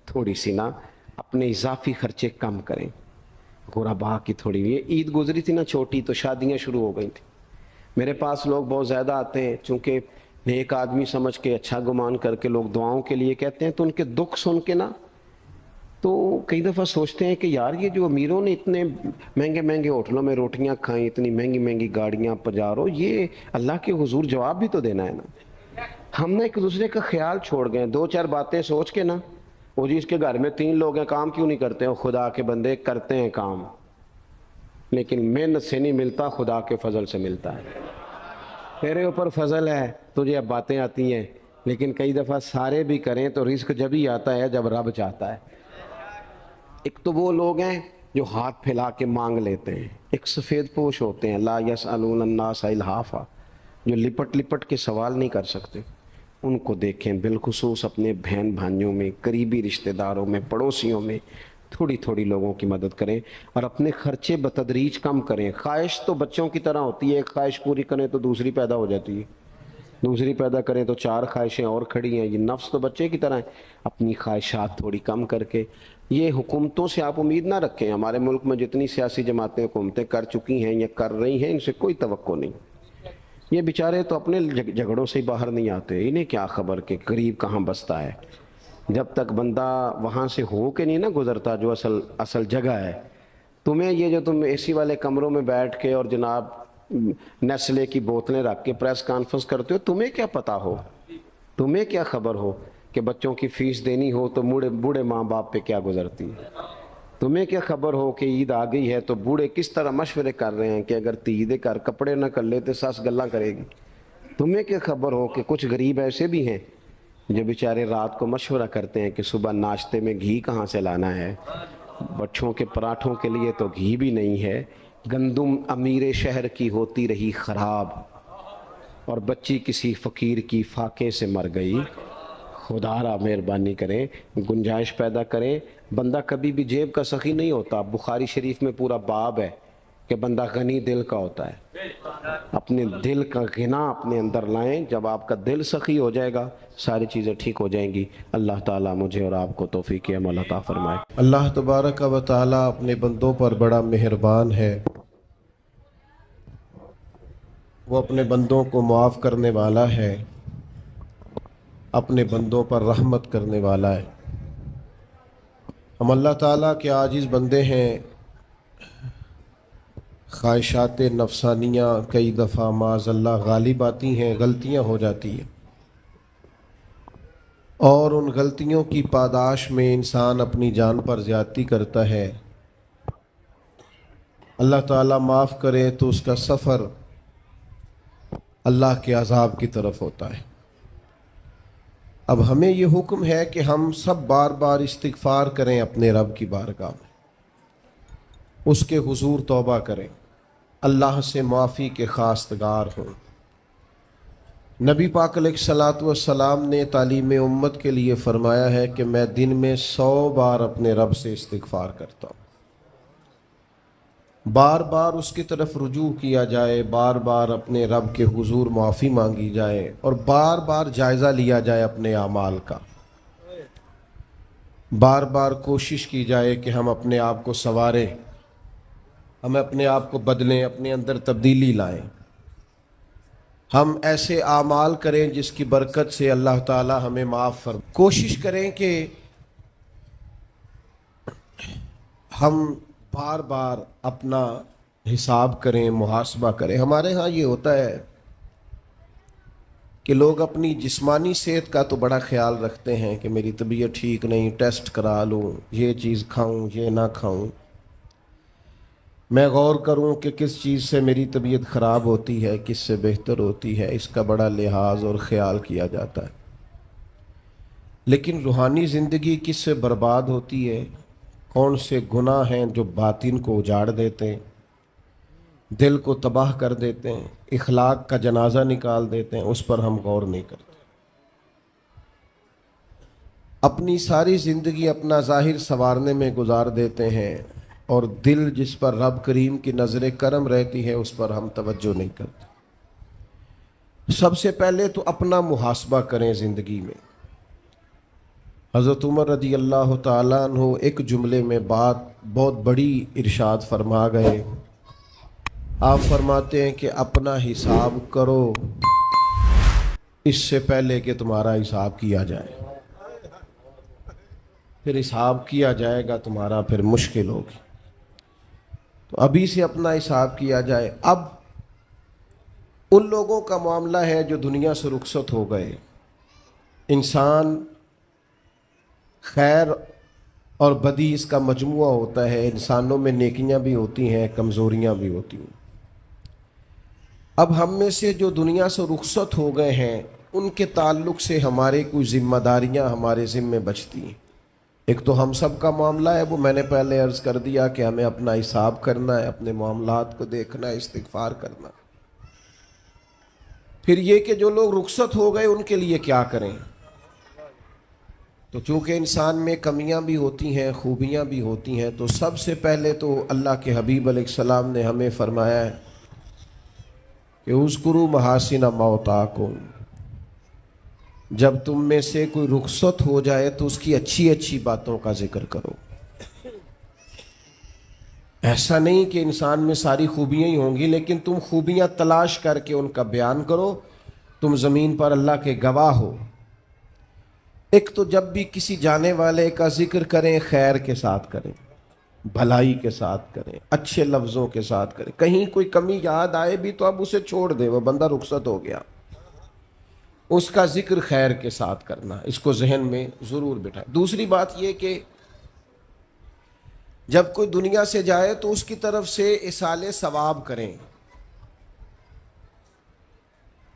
تھوڑی سی نا اپنے اضافی خرچے کم کریں، غربا کی تھوڑی، یہ عید گزری تھی نا چھوٹی تو شادیاں شروع ہو گئی تھیں۔ میرے پاس لوگ بہت زیادہ آتے ہیں، چونکہ نیک آدمی سمجھ کے اچھا گمان کر کے لوگ دعاؤں کے لیے کہتے ہیں، تو ان کے دکھ سن کے نا تو کئی دفعہ سوچتے ہیں کہ یار یہ جو امیروں نے اتنے مہنگے مہنگے ہوٹلوں میں روٹیاں کھائیں، اتنی مہنگی مہنگی گاڑیاں پجارو، یہ اللہ کے حضور جواب بھی تو دینا ہے نا۔ ہم نے ایک دوسرے کا خیال چھوڑ گئے، دو چار باتیں سوچ کے نا، وہ جی اس کے گھر میں 3 لوگ ہیں، کام کیوں نہیں کرتے ہیں؟ خدا کے بندے کرتے ہیں کام، لیکن محنت سے نہیں ملتا، خدا کے فضل سے ملتا ہے۔ تیرے اوپر فضل ہے، تجھے اب باتیں آتی ہیں، لیکن کئی دفعہ سارے بھی کریں تو رزق جب ہی آتا ہے جب رب چاہتا ہے۔ ایک تو وہ لوگ ہیں جو ہاتھ پھیلا کے مانگ لیتے ہیں، ایک سفید پوش ہوتے ہیں، لا یسألون الناس الحافا، جو لپٹ لپٹ کے سوال نہیں کر سکتے۔ ان کو دیکھیں، بالخصوص اپنے بہن بھائیوں میں، قریبی رشتہ داروں میں، پڑوسیوں میں تھوڑی تھوڑی لوگوں کی مدد کریں، اور اپنے خرچے بتدریج کم کریں۔ خواہش تو بچوں کی طرح ہوتی ہے، ایک خواہش پوری کریں تو دوسری پیدا ہو جاتی ہے، دوسری پیدا کریں تو 4 خواہشیں اور کھڑی ہیں۔ یہ نفس تو بچے کی طرح ہے، اپنی خواہشات تھوڑی کم کر کے۔ یہ حکومتوں سے آپ امید نہ رکھیں، ہمارے ملک میں جتنی سیاسی جماعتیں حکومتیں کر چکی ہیں یا کر رہی ہیں، ان سے کوئی توقع نہیں۔ یہ بیچارے تو اپنے جھگڑوں سے ہی باہر نہیں آتے، انہیں کیا خبر کہ غریب کہاں بستا ہے۔ جب تک بندہ وہاں سے ہو کے نہیں نا گزرتا جو اصل جگہ ہے، تمہیں یہ جو تم اے سی والے کمروں میں بیٹھ کے اور جناب نیسلے کی بوتلیں رکھ کے پریس کانفرنس کرتے ہو، تمہیں کیا پتا ہو، تمہیں کیا خبر ہو کہ بچوں کی فیس دینی ہو تو بوڑھے ماں باپ پہ کیا گزرتی ہے؟ تمہیں کیا خبر ہو کہ عید آ گئی ہے تو بوڑھے کس طرح مشورے کر رہے ہیں کہ اگر تیدے کر کپڑے نہ کر لے تو ساس گلہ کرے گی؟ تمہیں کیا خبر ہو کہ کچھ غریب ایسے بھی ہیں جو بیچارے رات کو مشورہ کرتے ہیں کہ صبح ناشتے میں گھی کہاں سے لانا ہے، بچوں کے پراٹھوں کے لیے تو گھی بھی نہیں ہے، گندم امیر شہر کی ہوتی رہی خراب، اور بچی کسی فقیر کی فاقے سے مر گئی۔ خدا را مہربانی کریں، گنجائش پیدا کریں۔ بندہ کبھی بھی جیب کا سخی نہیں ہوتا، بخاری شریف میں پورا باب ہے کہ بندہ غنی دل کا ہوتا ہے۔ اپنے دل کا غنا اپنے اندر لائیں، جب آپ کا دل سخی ہو جائے گا ساری چیزیں ٹھیک ہو جائیں گی۔ اللہ تعالیٰ مجھے اور آپ کو توفیق عمل عطا فرمائے۔ اللہ تبارک و تعالیٰ اپنے بندوں پر بڑا مہربان ہے، وہ اپنے بندوں کو معاف کرنے والا ہے، اپنے بندوں پر رحمت کرنے والا ہے۔ ہم اللہ تعالیٰ کے عاجز بندے ہیں، خواہشات نفسانیہ کئی دفعہ معاذ اللہ غالب آتی ہیں، غلطیاں ہو جاتی ہیں، اور ان غلطیوں کی پاداش میں انسان اپنی جان پر زیادتی کرتا ہے۔ اللہ تعالیٰ معاف کرے تو اس کا سفر اللہ کے عذاب کی طرف ہوتا ہے۔ اب ہمیں یہ حکم ہے کہ ہم سب بار بار استغفار کریں اپنے رب کی بارگاہ میں، اس کے حضور توبہ کریں، اللہ سے معافی کے خواستگار ہوں۔ نبی پاک علیہ الصلوۃ والسلام نے تعلیم امت کے لیے فرمایا ہے کہ میں دن میں 100 بار اپنے رب سے استغفار کرتا ہوں۔ بار بار اس کی طرف رجوع کیا جائے، بار بار اپنے رب کے حضور معافی مانگی جائے، اور بار بار جائزہ لیا جائے اپنے اعمال کا۔ بار بار کوشش کی جائے کہ ہم اپنے آپ کو سنواریں، ہم اپنے آپ کو بدلیں، اپنے اندر تبدیلی لائیں، ہم ایسے اعمال کریں جس کی برکت سے اللہ تعالی ہمیں معاف فرمائے۔ کوشش کریں کہ ہم بار بار اپنا حساب کریں، محاسبہ کریں۔ ہمارے ہاں یہ ہوتا ہے کہ لوگ اپنی جسمانی صحت کا تو بڑا خیال رکھتے ہیں کہ میری طبیعت ٹھیک نہیں، ٹیسٹ کرا لوں، یہ چیز کھاؤں، یہ نہ کھاؤں، میں غور کروں کہ کس چیز سے میری طبیعت خراب ہوتی ہے، کس سے بہتر ہوتی ہے، اس کا بڑا لحاظ اور خیال کیا جاتا ہے۔ لیکن روحانی زندگی کس سے برباد ہوتی ہے، کون سے گناہ ہیں جو باطن کو اجاڑ دیتے ہیں، دل کو تباہ کر دیتے ہیں، اخلاق کا جنازہ نکال دیتے ہیں، اس پر ہم غور نہیں کرتے۔ اپنی ساری زندگی اپنا ظاہر سنوارنے میں گزار دیتے ہیں، اور دل جس پر رب کریم کی نظر کرم رہتی ہے اس پر ہم توجہ نہیں کرتے۔ سب سے پہلے تو اپنا محاسبہ کریں زندگی میں۔ حضرت عمر رضی اللہ تعالیٰ عنہ ایک جملے میں بات بہت بڑی ارشاد فرما گئے۔ آپ فرماتے ہیں کہ اپنا حساب کرو اس سے پہلے کہ تمہارا حساب کیا جائے۔ پھر حساب کیا جائے گا تمہارا، پھر مشکل ہوگی۔ تو ابھی سے اپنا حساب کیا جائے۔ اب ان لوگوں کا معاملہ ہے جو دنیا سے رخصت ہو گئے۔ انسان خیر اور بدی اس کا مجموعہ ہوتا ہے۔ انسانوں میں نیکیاں بھی ہوتی ہیں، کمزوریاں بھی ہوتی ہیں۔ اب ہم میں سے جو دنیا سے رخصت ہو گئے ہیں ان کے تعلق سے ہمارے کچھ ذمہ داریاں ہمارے ذمے بچتی ہیں۔ ایک تو ہم سب کا معاملہ ہے، وہ میں نے پہلے عرض کر دیا کہ ہمیں اپنا حساب کرنا ہے، اپنے معاملات کو دیکھنا ہے، استغفار کرنا۔ پھر یہ کہ جو لوگ رخصت ہو گئے ان کے لیے کیا کریں۔ تو چونکہ انسان میں کمیاں بھی ہوتی ہیں، خوبیاں بھی ہوتی ہیں، تو سب سے پہلے تو اللہ کے حبیب علیہ السلام نے ہمیں فرمایا ہے کہ اذکروا محاسن موتاکم، جب تم میں سے کوئی رخصت ہو جائے تو اس کی اچھی اچھی باتوں کا ذکر کرو۔ ایسا نہیں کہ انسان میں ساری خوبیاں ہی ہوں گی، لیکن تم خوبیاں تلاش کر کے ان کا بیان کرو۔ تم زمین پر اللہ کے گواہ ہو۔ ایک تو جب بھی کسی جانے والے کا ذکر کریں خیر کے ساتھ کریں، بھلائی کے ساتھ کریں، اچھے لفظوں کے ساتھ کریں۔ کہیں کوئی کمی یاد آئے بھی تو اب اسے چھوڑ دے، وہ بندہ رخصت ہو گیا، اس کا ذکر خیر کے ساتھ کرنا، اس کو ذہن میں ضرور بٹھائیں۔ دوسری بات یہ کہ جب کوئی دنیا سے جائے تو اس کی طرف سے ایصال ثواب کریں،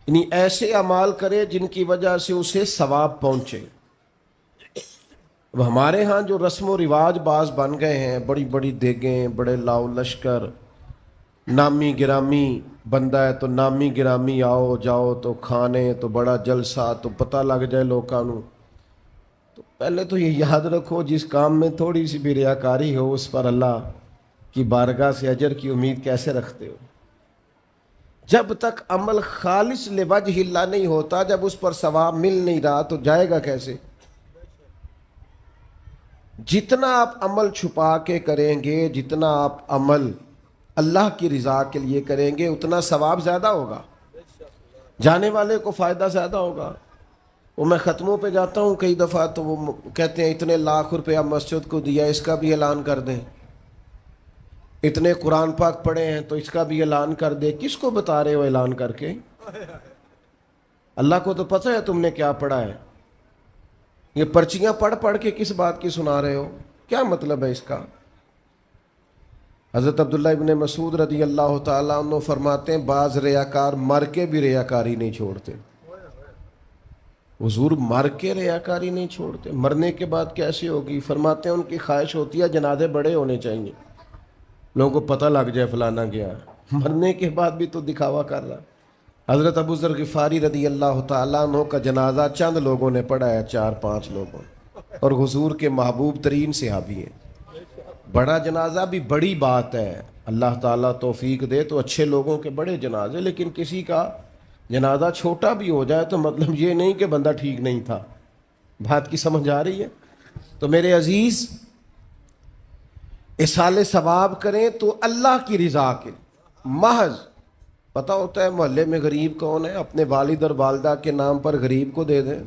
یعنی ایسے اعمال کرے جن کی وجہ سے اسے ثواب پہنچے۔ اب ہمارے ہاں جو رسم و رواج بعض بن گئے ہیں، بڑی بڑی دیگیں، بڑے لاؤ لشکر، نامی گرامی بندہ ہے تو نامی گرامی آؤ جاؤ تو کھانے تو بڑا جلسہ تو پتہ لگ جائے لوکاں نوں۔ تو پہلے تو یہ یاد رکھو جس کام میں تھوڑی سی بھی ریاکاری ہو اس پر اللہ کی بارگاہ سے اجر کی امید کیسے رکھتے ہو؟ جب تک عمل خالص لوجہ اللہ نہیں ہوتا، جب اس پر ثواب مل نہیں رہا تو جائے گا کیسے؟ جتنا آپ عمل چھپا کے کریں گے، جتنا آپ عمل اللہ کی رضا کے لیے کریں گے، اتنا ثواب زیادہ ہوگا، جانے والے کو فائدہ زیادہ ہوگا۔ وہ میں ختموں پہ جاتا ہوں کئی دفعہ تو وہ کہتے ہیں اتنے لاکھ روپیہ مسجد کو دیا، اس کا بھی اعلان کر دیں، اتنے قرآن پاک پڑھے ہیں تو اس کا بھی اعلان کر دے۔ کس کو بتا رہے ہو اعلان کر کے؟ اللہ کو تو پتہ ہے تم نے کیا پڑھا ہے۔ یہ پرچیاں پڑھ پڑھ کے کس بات کی سنا رہے ہو؟ کیا مطلب ہے اس کا؟ حضرت عبداللہ ابن مسعود رضی اللہ تعالیٰ عنہ فرماتے ہیں بعض ریاکار مر کے بھی ریاکاری نہیں چھوڑتے۔ حضور مر کے ریاکاری نہیں چھوڑتے، مرنے کے بعد کیسے ہوگی؟ فرماتے ہیں ان کی خواہش ہوتی ہے جنازے بڑے ہونے چاہیے، لوگوں کو پتہ لگ جائے فلانا گیا۔ مرنے کے بعد بھی تو دکھاوا کر رہا۔ حضرت ابو ذر غفاری رضی اللہ تعالیٰ عنہ کا جنازہ چند لوگوں نے پڑھا ہے، 4-5 لوگوں، اور حضور کے محبوب ترین صحابی ہیں۔ بڑا جنازہ بھی بڑی بات ہے، اللہ تعالیٰ توفیق دے تو اچھے لوگوں کے بڑے جنازے، لیکن کسی کا جنازہ چھوٹا بھی ہو جائے تو مطلب یہ نہیں کہ بندہ ٹھیک نہیں تھا۔ بات کی سمجھ آ رہی ہے؟ تو میرے عزیز، ایصال ثواب کریں تو اللہ کی رضا کے محض پتہ ہوتا ہے محلے میں غریب کون ہے، اپنے والد اور والدہ کے نام پر غریب کو دے دیں،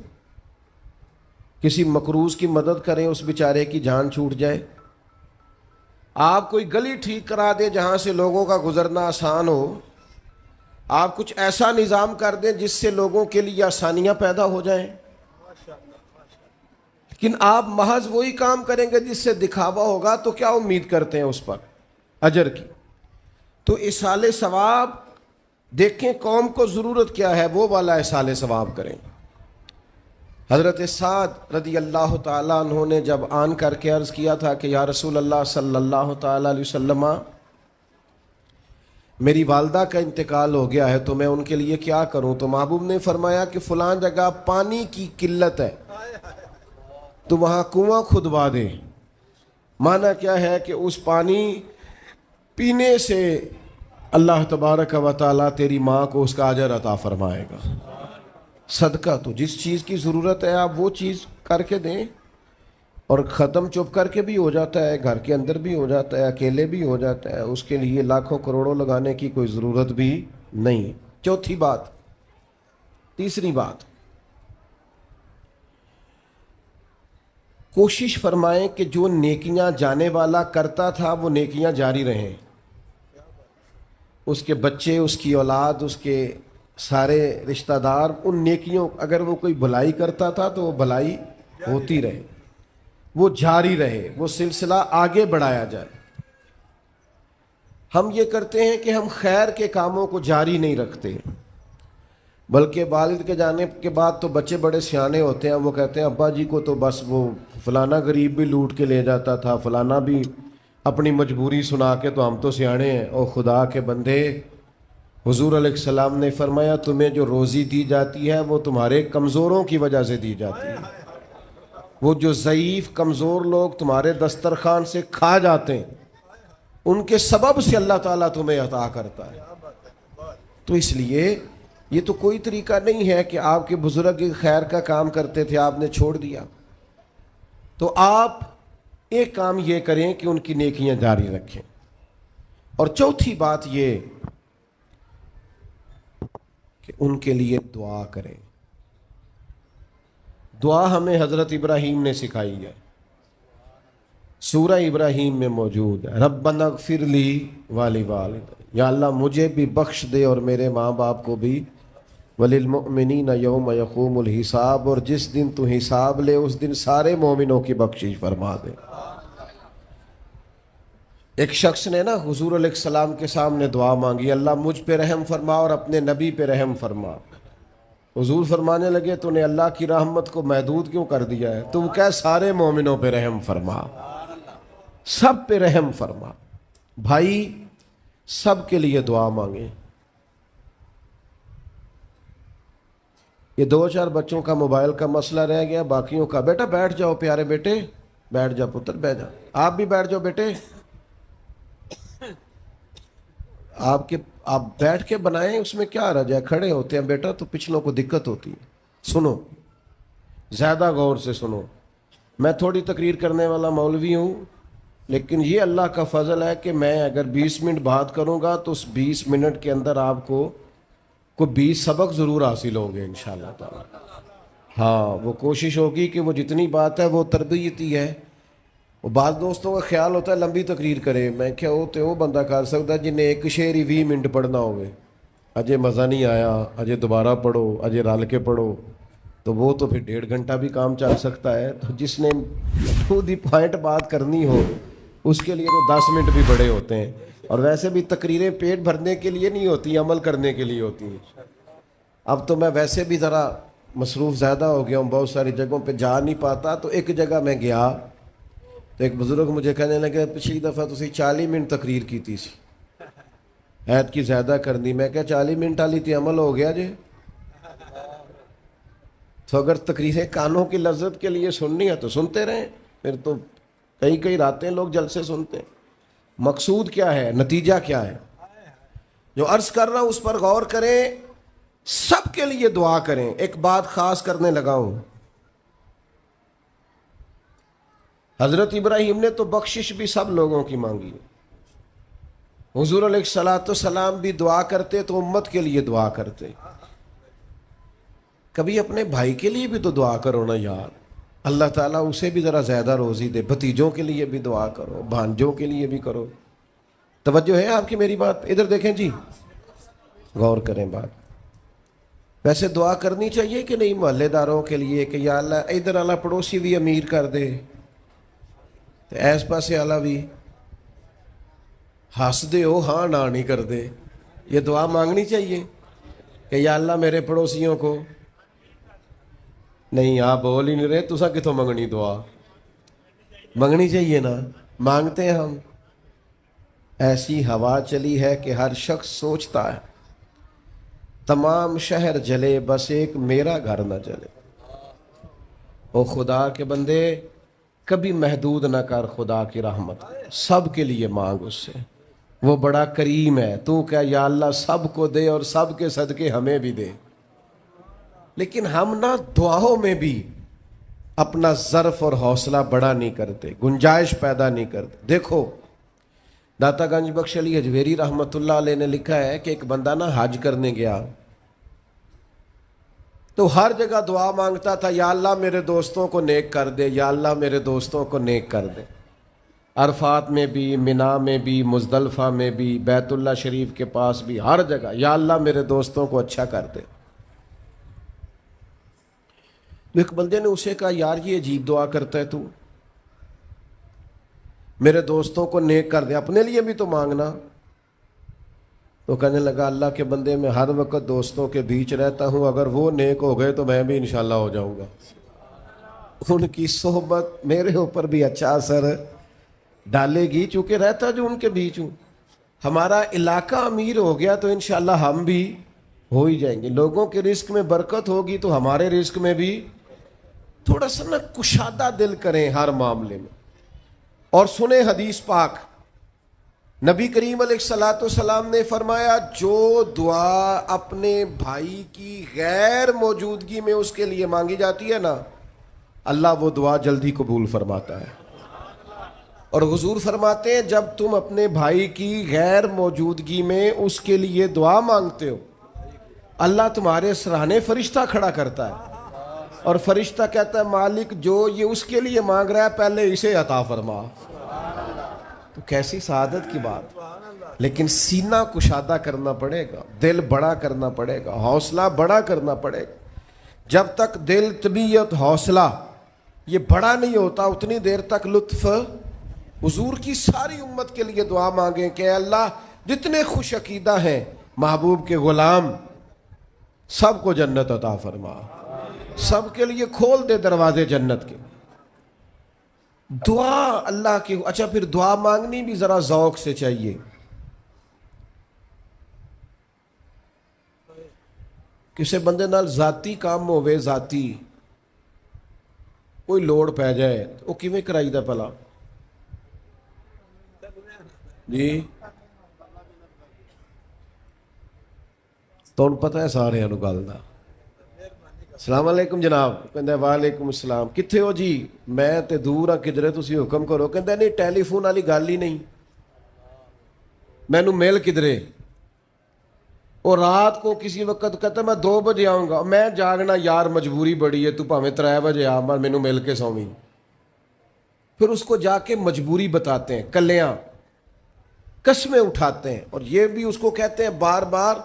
کسی مقروض کی مدد کریں، اس بیچارے کی جان چھوٹ جائے۔ آپ کوئی گلی ٹھیک کرا دیں جہاں سے لوگوں کا گزرنا آسان ہو، آپ کچھ ایسا نظام کر دیں جس سے لوگوں کے لیے آسانیاں پیدا ہو جائیں، لیکن آپ محض وہی کام کریں گے جس سے دکھاوا ہوگا تو کیا امید کرتے ہیں اس پر اجر کی؟ تو ایصال ثواب دیکھیں قوم کو ضرورت کیا ہے، وہ والا ایصال ثواب کریں۔ حضرت سعد رضی اللہ تعالیٰ عنہ نے جب آن کر کے عرض کیا تھا کہ یا رسول اللہ صلی اللہ تعالیٰ علیہ وسلم، میری والدہ کا انتقال ہو گیا ہے تو میں ان کے لیے کیا کروں؟ تو محبوب نے فرمایا کہ فلان جگہ پانی کی قلت ہے تو وہاں کنواں کھدوا دے، معنی کیا ہے کہ اس پانی پینے سے اللہ تبارک و تعالیٰ تیری ماں کو اس کا اجر عطا فرمائے گا۔ صدقہ تو جس چیز کی ضرورت ہے آپ وہ چیز کر کے دیں، اور ختم چپ کر کے بھی ہو جاتا ہے، گھر کے اندر بھی ہو جاتا ہے، اکیلے بھی ہو جاتا ہے، اس کے لیے لاکھوں کروڑوں لگانے کی کوئی ضرورت بھی نہیں۔ چوتھی بات، تیسری بات، کوشش فرمائیں کہ جو نیکیاں جانے والا کرتا تھا وہ نیکیاں جاری رہیں، اس کے بچے، اس کی اولاد، اس کے سارے رشتہ دار ان نیکیوں، اگر وہ کوئی بھلائی کرتا تھا تو وہ بھلائی ہوتی رہے، وہ جاری رہے، وہ سلسلہ آگے بڑھایا جائے۔ ہم یہ کرتے ہیں کہ ہم خیر کے کاموں کو جاری نہیں رکھتے، بلکہ والد کے جانے کے بعد تو بچے بڑے سیانے ہوتے ہیں، وہ کہتے ہیں ابا جی کو تو بس وہ فلانا غریب بھی لوٹ کے لے جاتا تھا، فلانا بھی اپنی مجبوری سنا کے، تو ہم تو سیانے ہیں۔ او خدا کے بندے، حضور علیہ السلام نے فرمایا تمہیں جو روزی دی جاتی ہے وہ تمہارے کمزوروں کی وجہ سے دی جاتی ہے۔ وہ جو ضعیف کمزور لوگ تمہارے دسترخوان سے کھا جاتے ہیں ان کے سبب سے اللہ تعالیٰ تمہیں عطا کرتا ہے۔ تو اس لیے یہ تو کوئی طریقہ نہیں ہے کہ آپ کے بزرگ خیر کا کام کرتے تھے آپ نے چھوڑ دیا، تو آپ ایک کام یہ کریں کہ ان کی نیکیاں جاری رکھیں۔ اور چوتھی بات یہ کہ ان کے لیے دعا کریں۔ دعا ہمیں حضرت ابراہیم نے سکھائی ہے، سورہ ابراہیم میں موجود ہے، ربنا اغفر لی ولوالدی، یا اللہ مجھے بھی بخش دے اور میرے ماں باپ کو بھی، وللمؤمنین یوم یقوم الحساب، اور جس دن تو حساب لے اس دن سارے مومنوں کی بخشش فرما دے۔ ایک شخص نے نا حضور علیہ السلام کے سامنے دعا مانگی، اللہ مجھ پہ رحم فرما اور اپنے نبی پہ رحم فرما۔ حضور فرمانے لگے تو نے اللہ کی رحمت کو محدود کیوں کر دیا ہے؟ تو کہہ سارے مومنوں پہ رحم فرما، سب پہ رحم فرما۔ بھائی سب کے لیے دعا مانگیں۔ یہ 2-4 بچوں کا موبائل کا مسئلہ رہ گیا، باقیوں کا بیٹا بیٹھ جاؤ، پیارے بیٹے بیٹھ جاؤ، پتر بیٹھ جاؤ، آپ بھی بیٹھ جاؤ بیٹے، آپ بیٹھ کے بنائیں، اس میں کیا رہ جائے، کھڑے ہوتے ہیں بیٹا تو پچھلوں کو دقت ہوتی ہے۔ سنو، زیادہ غور سے سنو، میں تھوڑی تقریر کرنے والا مولوی ہوں، لیکن یہ اللہ کا فضل ہے کہ میں اگر 20 منٹ بات کروں گا تو اس 20 منٹ کے اندر آپ کو 20 سبق ضرور حاصل ہوں گے انشاءاللہ تعالی۔ ہاں، وہ کوشش ہوگی کہ وہ جتنی بات ہے وہ تربیتی ہے۔ وہ بعض دوستوں کا خیال ہوتا ہے لمبی تقریر کرے، میں کیا ہوتے وہ بندہ کر سکتا جنہیں ایک شعر ہی 20 منٹ پڑھنا ہوئے، اجے مزہ نہیں آیا، اجے دوبارہ پڑھو، اجے رل کے پڑھو، تو وہ تو پھر 1.5 گھنٹہ بھی کام چل سکتا ہے۔ تو جس نے خود ہی پوائنٹ بات کرنی ہو اس کے لیے تو 10 منٹ بھی بڑے ہوتے ہیں، اور ویسے بھی تقریریں پیٹ بھرنے کے لیے نہیں ہوتی، عمل کرنے کے لیے ہوتی ہیں۔ اب تو میں ویسے بھی ذرا مصروف زیادہ ہو گیا ہوں، بہت ساری جگہوں پہ جا نہیں پاتا، تو ایک جگہ میں گیا تو ایک بزرگ مجھے کہنے لگے پچھلی دفعہ تسی 40 منٹ تقریر کی تھی سی، ایت کی زیادہ کرنی۔ میں کہا 40 منٹ والی تھی عمل ہو گیا جی۔ تو اگر تقریریں کانوں کی لذت کے لیے سننی ہے تو سنتے رہیں، پھر تو کئی راتیں لوگ جلسے سنتے ہیں۔ مقصود کیا ہے، نتیجہ کیا ہے؟ جو عرض کر رہا ہوں اس پر غور کریں، سب کے لیے دعا کریں۔ ایک بات خاص کرنے لگا ہوں، حضرت ابراہیم نے تو بخشش بھی سب لوگوں کی مانگی، حضور علیہ الصلوۃ والسلام بھی دعا کرتے تو امت کے لیے دعا کرتے۔ کبھی اپنے بھائی کے لیے بھی تو دعا کرو نا یار، اللہ تعالیٰ اسے بھی ذرا زیادہ روزی دے، بھتیجوں کے لیے بھی دعا کرو، بھانجوں کے لیے بھی کرو۔ توجہ ہے آپ کی میری بات؟ ادھر دیکھیں جی، غور کریں بات۔ ویسے دعا کرنی چاہیے کہ نہیں محلے داروں کے لیے کہ یا اللہ ادھر والا پڑوسی بھی امیر کر دے، تو ایس پاسے والا بھی ہنس دے ہو ہاں نہ نہیں کر دے، یہ دعا مانگنی چاہیے کہ یا اللہ میرے پڑوسیوں کو۔ نہیں آپ بول ہی نہیں رہے، تسا کتوں منگنی دعا؟ منگنی چاہیے نا، مانگتے ہیں ہم۔ ایسی ہوا چلی ہے کہ ہر شخص سوچتا ہے تمام شہر جلے بس ایک میرا گھر نہ جلے۔ او خدا کے بندے، کبھی محدود نہ کر خدا کی رحمت، سب کے لیے مانگ اس سے، وہ بڑا کریم ہے۔ تو کہہ یا اللہ سب کو دے اور سب کے صدقے ہمیں بھی دے۔ لیکن ہم نہ دعاؤں میں بھی اپنا ظرف اور حوصلہ بڑا نہیں کرتے، گنجائش پیدا نہیں کرتے۔ دیکھو داتا گنج بخش علی حجویری رحمۃ اللہ علیہ نے لکھا ہے کہ ایک بندہ نا حج کرنے گیا تو ہر جگہ دعا مانگتا تھا، یا اللہ میرے دوستوں کو نیک کر دے، یا اللہ میرے دوستوں کو نیک کر دے۔ عرفات میں بھی، منا میں بھی، مزدلفہ میں بھی، بیت اللہ شریف کے پاس بھی، ہر جگہ یا اللہ میرے دوستوں کو اچھا کر دے۔ ایک بندے نے اسے کہا یار یہ عجیب دعا کرتا ہے تو، میرے دوستوں کو نیک کر دے، اپنے لیے بھی تو مانگنا۔ تو کہنے لگا اللہ کے بندے میں ہر وقت دوستوں کے بیچ رہتا ہوں، اگر وہ نیک ہو گئے تو میں بھی انشاءاللہ ہو جاؤں گا۔ ان کی صحبت میرے اوپر بھی اچھا اثر ڈالے گی چونکہ رہتا جو ان کے بیچ ہوں۔ ہمارا علاقہ امیر ہو گیا تو انشاءاللہ ہم بھی ہو ہی جائیں گے۔ لوگوں کے رزق میں برکت ہوگی تو ہمارے رزق میں بھی تھوڑا سا نا کشادہ دل کریں ہر معاملے میں۔ اور سنیں حدیث پاک، نبی کریم علیہ الصلوۃ والسلام نے فرمایا جو دعا اپنے بھائی کی غیر موجودگی میں اس کے لیے مانگی جاتی ہے نا، اللہ وہ دعا جلدی قبول فرماتا ہے۔ اور حضور فرماتے ہیں جب تم اپنے بھائی کی غیر موجودگی میں اس کے لیے دعا مانگتے ہو، اللہ تمہارے سراہنے فرشتہ کھڑا کرتا ہے اور فرشتہ کہتا ہے مالک جو یہ اس کے لیے مانگ رہا ہے پہلے اسے عطا فرما۔ تو کیسی سعادت کی بات۔ لیکن سینہ کشادہ کرنا پڑے گا، دل بڑا کرنا پڑے گا، حوصلہ بڑا کرنا پڑے گا۔ جب تک دل، طبیعت، حوصلہ یہ بڑا نہیں ہوتا اتنی دیر تک لطف۔ حضور کی ساری امت کے لیے دعا مانگیں کہ اے اللہ جتنے خوش عقیدہ ہیں محبوب کے غلام سب کو جنت عطا فرما، سب کے لیے کھول دے دروازے جنت کے۔ دعا اللہ کی۔ اچھا پھر دعا مانگنی بھی ذرا ذوق سے چاہیے۔ کسی بندے نال ذاتی کام ہوئے، ذاتی کوئی لوڑ پہ جائے وہ کیویں کرائی دا پلا جی؟ تو پتہ ہے سارے گل دا۔ السلام علیکم جناب، کہندا وعلیکم السلام، کتھے ہو جی؟ میں تے دور ہاں کدھرے، تسی حکم کرو۔ کہندا نہیں ٹیلی فون والی گل ہی نہیں، مینوں مل کدھرے۔ اور رات کو کسی وقت کہتا میں 2 بجے آؤں گا، میں جاگنا یار مجبوری بڑی ہے، تو پاویں 3 بجے آ مر مینوں مل کے سویں۔ پھر اس کو جا کے مجبوری بتاتے ہیں، کلیاں قسمیں اٹھاتے ہیں، اور یہ بھی اس کو کہتے ہیں بار بار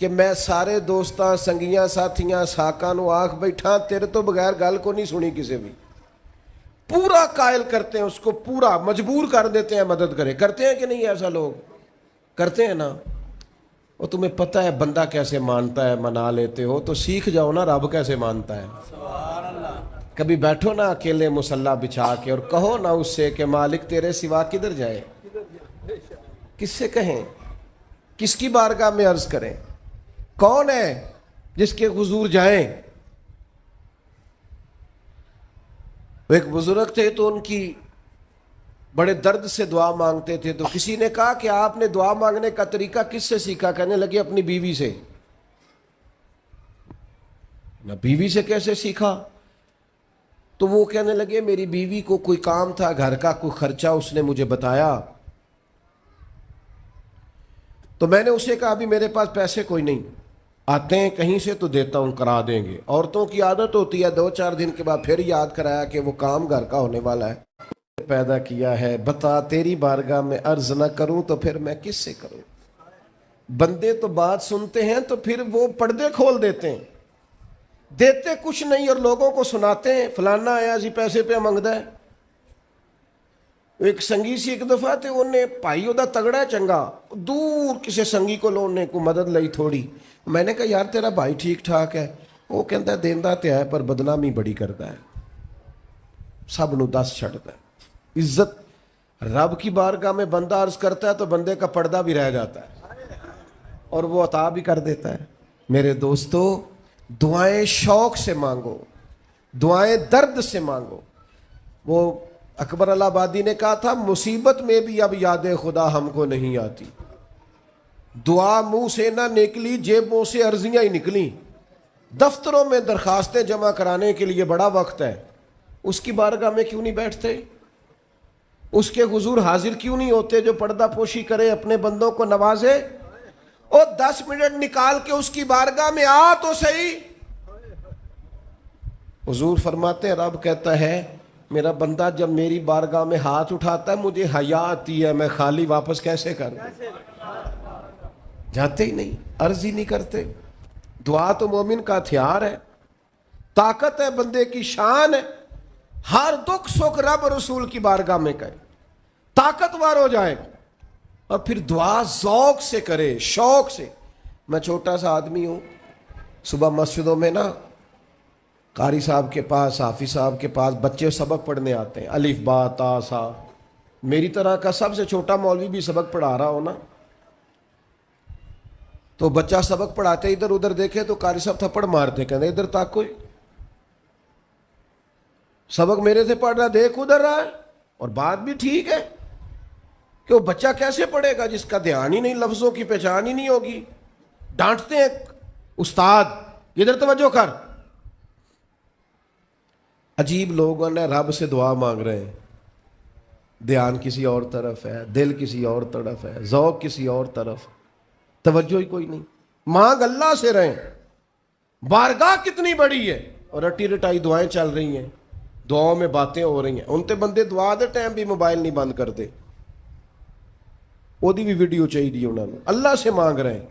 کہ میں سارے دوستاں سنگیاں ساتھیاں ساکاں نو آکھ بیٹھا تیرے تو بغیر گل کو نہیں سنی کسی بھی۔ پورا قائل کرتے ہیں اس کو، پورا مجبور کر دیتے ہیں مدد کرے۔ کرتے ہیں کہ نہیں ایسا؟ لوگ کرتے ہیں نا۔ اور تمہیں پتہ ہے بندہ کیسے مانتا ہے، منا لیتے ہو تو سیکھ جاؤ نا رب کیسے مانتا ہے۔ کبھی بیٹھو نا اکیلے مصلی بچھا کے اور کہو نا اس سے کہ مالک تیرے سوا کدھر جائے، کس سے کہیں، کس کی بارگاہ میں عرض کریں، کون ہے جس کے حضور جائیں۔ ایک بزرگ تھے تو ان کی بڑے درد سے دعا مانگتے تھے، تو کسی نے کہا کہ آپ نے دعا مانگنے کا طریقہ کس سے سیکھا؟ کہنے لگے اپنی بیوی سے۔ نہ بیوی سے کیسے سیکھا؟ تو وہ کہنے لگے میری بیوی کو کوئی کام تھا گھر کا، کوئی خرچہ اس نے مجھے بتایا، تو میں نے اسے کہا ابھی میرے پاس پیسے کوئی نہیں، آتے ہیں کہیں سے تو دیتا ہوں، کرا دیں گے۔ عورتوں کی عادت ہوتی ہے 2-4 دن کے بعد پھر یاد کرایا کہ وہ کام گھر کا ہونے والا ہے، پیدا کیا ہے، بتا تیری بارگاہ میں عرض نہ کروں تو پھر میں کس سے کروں۔ بندے تو بات سنتے ہیں تو پھر وہ پردے کھول دیتے ہیں، دیتے کچھ نہیں اور لوگوں کو سناتے ہیں فلانا آیا جی پیسے پہ منگدا ہے۔ ایک سنگی سی ایک دفعہ تے انہیں پائی دا تگڑا ہے چنگا، دور کسی سنگی کو لونے کو مدد لئی تھوڑی۔ میں نے کہا یار تیرا بھائی ٹھیک ٹھاک ہے؟ وہ کہتا ہے دیندا تے ہے پر بدنامی بڑی کرتا ہے، سب نو دس چھڑتا ہے۔ عزت رب کی بارگاہ میں بندہ عرض کرتا ہے تو بندے کا پردہ بھی رہ جاتا ہے اور وہ عطا بھی کر دیتا ہے۔ میرے دوستو دعائیں شوق سے مانگو، دعائیں درد سے مانگو۔ وہ اکبر الہآبادی نے کہا تھا مصیبت میں بھی اب یاد خدا ہم کو نہیں آتی. دعا منہ سے نہ نکلی، جیبوں سے عرضیاں ہی نکلی. دفتروں میں درخواستیں جمع کرانے کے لیے بڑا وقت ہے، اس کی بارگاہ میں کیوں نہیں بیٹھتے؟ اس کے حضور حاضر کیوں نہیں ہوتے جو پردہ پوشی کرے، اپنے بندوں کو نوازے؟ اور 10 منٹ نکال کے اس کی بارگاہ میں آ تو صحیح. حضور فرماتے ہیں رب کہتا ہے میرا بندہ جب میری بارگاہ میں ہاتھ اٹھاتا ہے مجھے حیا آتی ہے، میں خالی واپس کیسے کر دوں؟ جاتے ہی نہیں، عرض ہی نہیں کرتے. دعا تو مومن کا ہتھیار ہے، طاقت ہے، بندے کی شان ہے. ہر دکھ سکھ رب رسول کی بارگاہ میں کہے، طاقتور ہو جائے. اور پھر دعا ذوق سے کرے، شوق سے. میں چھوٹا سا آدمی ہوں، صبح مسجدوں میں نا قاری صاحب کے پاس، حافظ صاحب کے پاس بچے سبق پڑھنے آتے ہیں، الف با تا سا. میری طرح کا سب سے چھوٹا مولوی بھی سبق پڑھا رہا ہو نا، تو بچہ سبق پڑھاتے ادھر ادھر دیکھے تو قاری صاحب تھپڑ مارتے، کہتے ادھر تک کوئی سبق میرے سے پڑھ رہا، دیکھ ادھر رہا ہے. اور بات بھی ٹھیک ہے کہ وہ بچہ کیسے پڑھے گا جس کا دھیان ہی نہیں، لفظوں کی پہچان ہی نہیں ہوگی. ڈانٹتے ہیں استاد ادھر توجہ کر. عجیب لوگوں نے رب سے دعا مانگ رہے ہیں، دھیان کسی اور طرف ہے، دل کسی اور طرف ہے، ذوق کسی اور طرف، توجہ ہی کوئی نہیں. مانگ اللہ سے رہیں. بارگاہ کتنی بڑی ہے اور رٹی رٹائی دعائیں چل رہی ہیں، دعاؤں میں باتیں ہو رہی ہیں. ان تے بندے دعا دے ٹائم بھی موبائل نہیں بند کرتے، وہ بھی ویڈیو چاہیے انہوں نے. اللہ سے مانگ رہے ہیں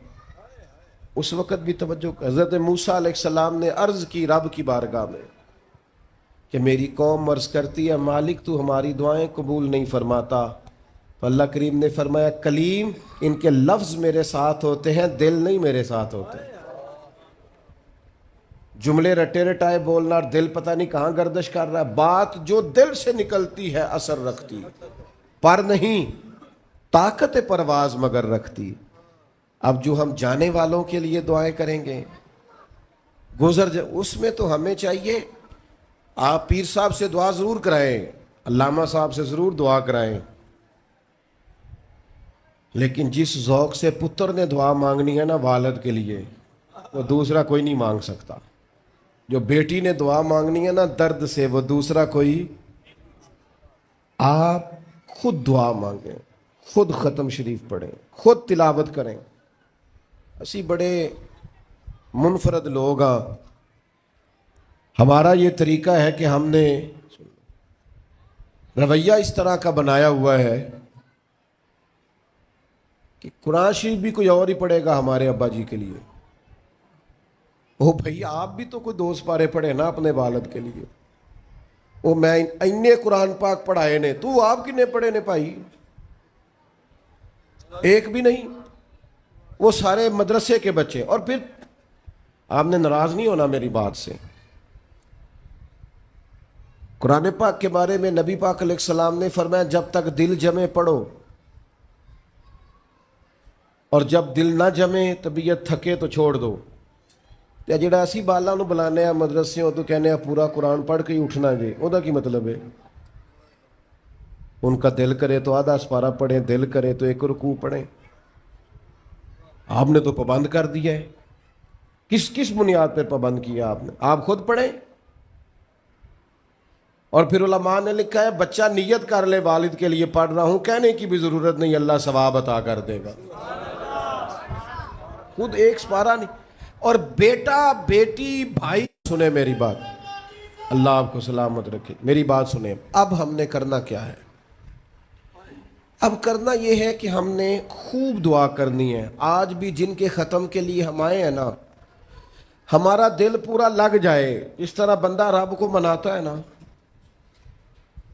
اس وقت بھی توجہ. حضرت موسیٰ علیہ السلام نے عرض کی رب کی بارگاہ میں کہ میری قوم عرض کرتی ہے مالک تو ہماری دعائیں قبول نہیں فرماتا. اللہ کریم نے فرمایا کلیم ان کے لفظ میرے ساتھ ہوتے ہیں، دل نہیں میرے ساتھ ہوتے. جملے رٹے رٹائے بولنا اور دل پتہ نہیں کہاں گردش کر رہا ہے. بات جو دل سے نکلتی ہے اثر رکھتی، پر نہیں طاقت پرواز مگر رکھتی. اب جو ہم جانے والوں کے لیے دعائیں کریں گے اس میں تو ہمیں چاہیے آپ پیر صاحب سے دعا ضرور کرائیں، علامہ صاحب سے ضرور دعا کرائیں، لیکن جس ذوق سے پتر نے دعا مانگنی ہے نا والد کے لیے، وہ دوسرا کوئی نہیں مانگ سکتا. جو بیٹی نے دعا مانگنی ہے نا درد سے، وہ دوسرا کوئی. آپ خود دعا مانگیں، خود ختم شریف پڑھیں، خود تلاوت کریں. اسی بڑے منفرد لوگ ہیں. ہمارا یہ طریقہ ہے کہ ہم نے رویہ اس طرح کا بنایا ہوا ہے کہ قرآن شریف بھی کوئی اور ہی پڑھے گا ہمارے ابا جی کے لیے. او بھائی آپ بھی تو کوئی 2 پارے پڑھے نا اپنے والد کے لیے. او میں اینے قرآن پاک پڑھائے نے، تو آپ کنے پڑھے نے بھائی؟ ایک بھی نہیں. وہ سارے مدرسے کے بچے. اور پھر آپ نے ناراض نہیں ہونا میری بات سے. قرآن پاک کے بارے میں نبی پاک علیہ السلام نے فرمایا جب تک دل جمے پڑھو، اور جب دل نہ جمے طبیعت تھکے تو چھوڑ دو. یا جڑا اسی بالا نو بلانے ہیں مدرسے تو کہنے ہیں پورا قرآن پڑھ کے ہی اٹھنا جی، وہ دا کی مطلب ہے؟ ان کا دل کرے تو آدھا سپارہ پڑھیں، دل کرے تو 1 رکوع پڑھیں. آپ نے تو پابند کر دیا ہے. کس بنیاد پر پابند کیا آپ نے؟ آپ خود پڑھیں. اور پھر علماء نے لکھا ہے بچہ نیت کر لے والد کے لیے پڑھ رہا ہوں، کہنے کی بھی ضرورت نہیں، اللہ ثواب عطا کر دے گا. خود 1 سپارہ نہیں. اور بیٹا بیٹی بھائی سنیں میری بات، اللہ آپ کو سلامت رکھے. میری بات سنیں. اب ہم نے کرنا کیا ہے؟ اب کرنا یہ ہے کہ ہم نے خوب دعا کرنی ہے. آج بھی جن کے ختم کے لیے ہم آئے ہیں نا، ہمارا دل پورا لگ جائے. اس طرح بندہ رب کو مناتا ہے نا،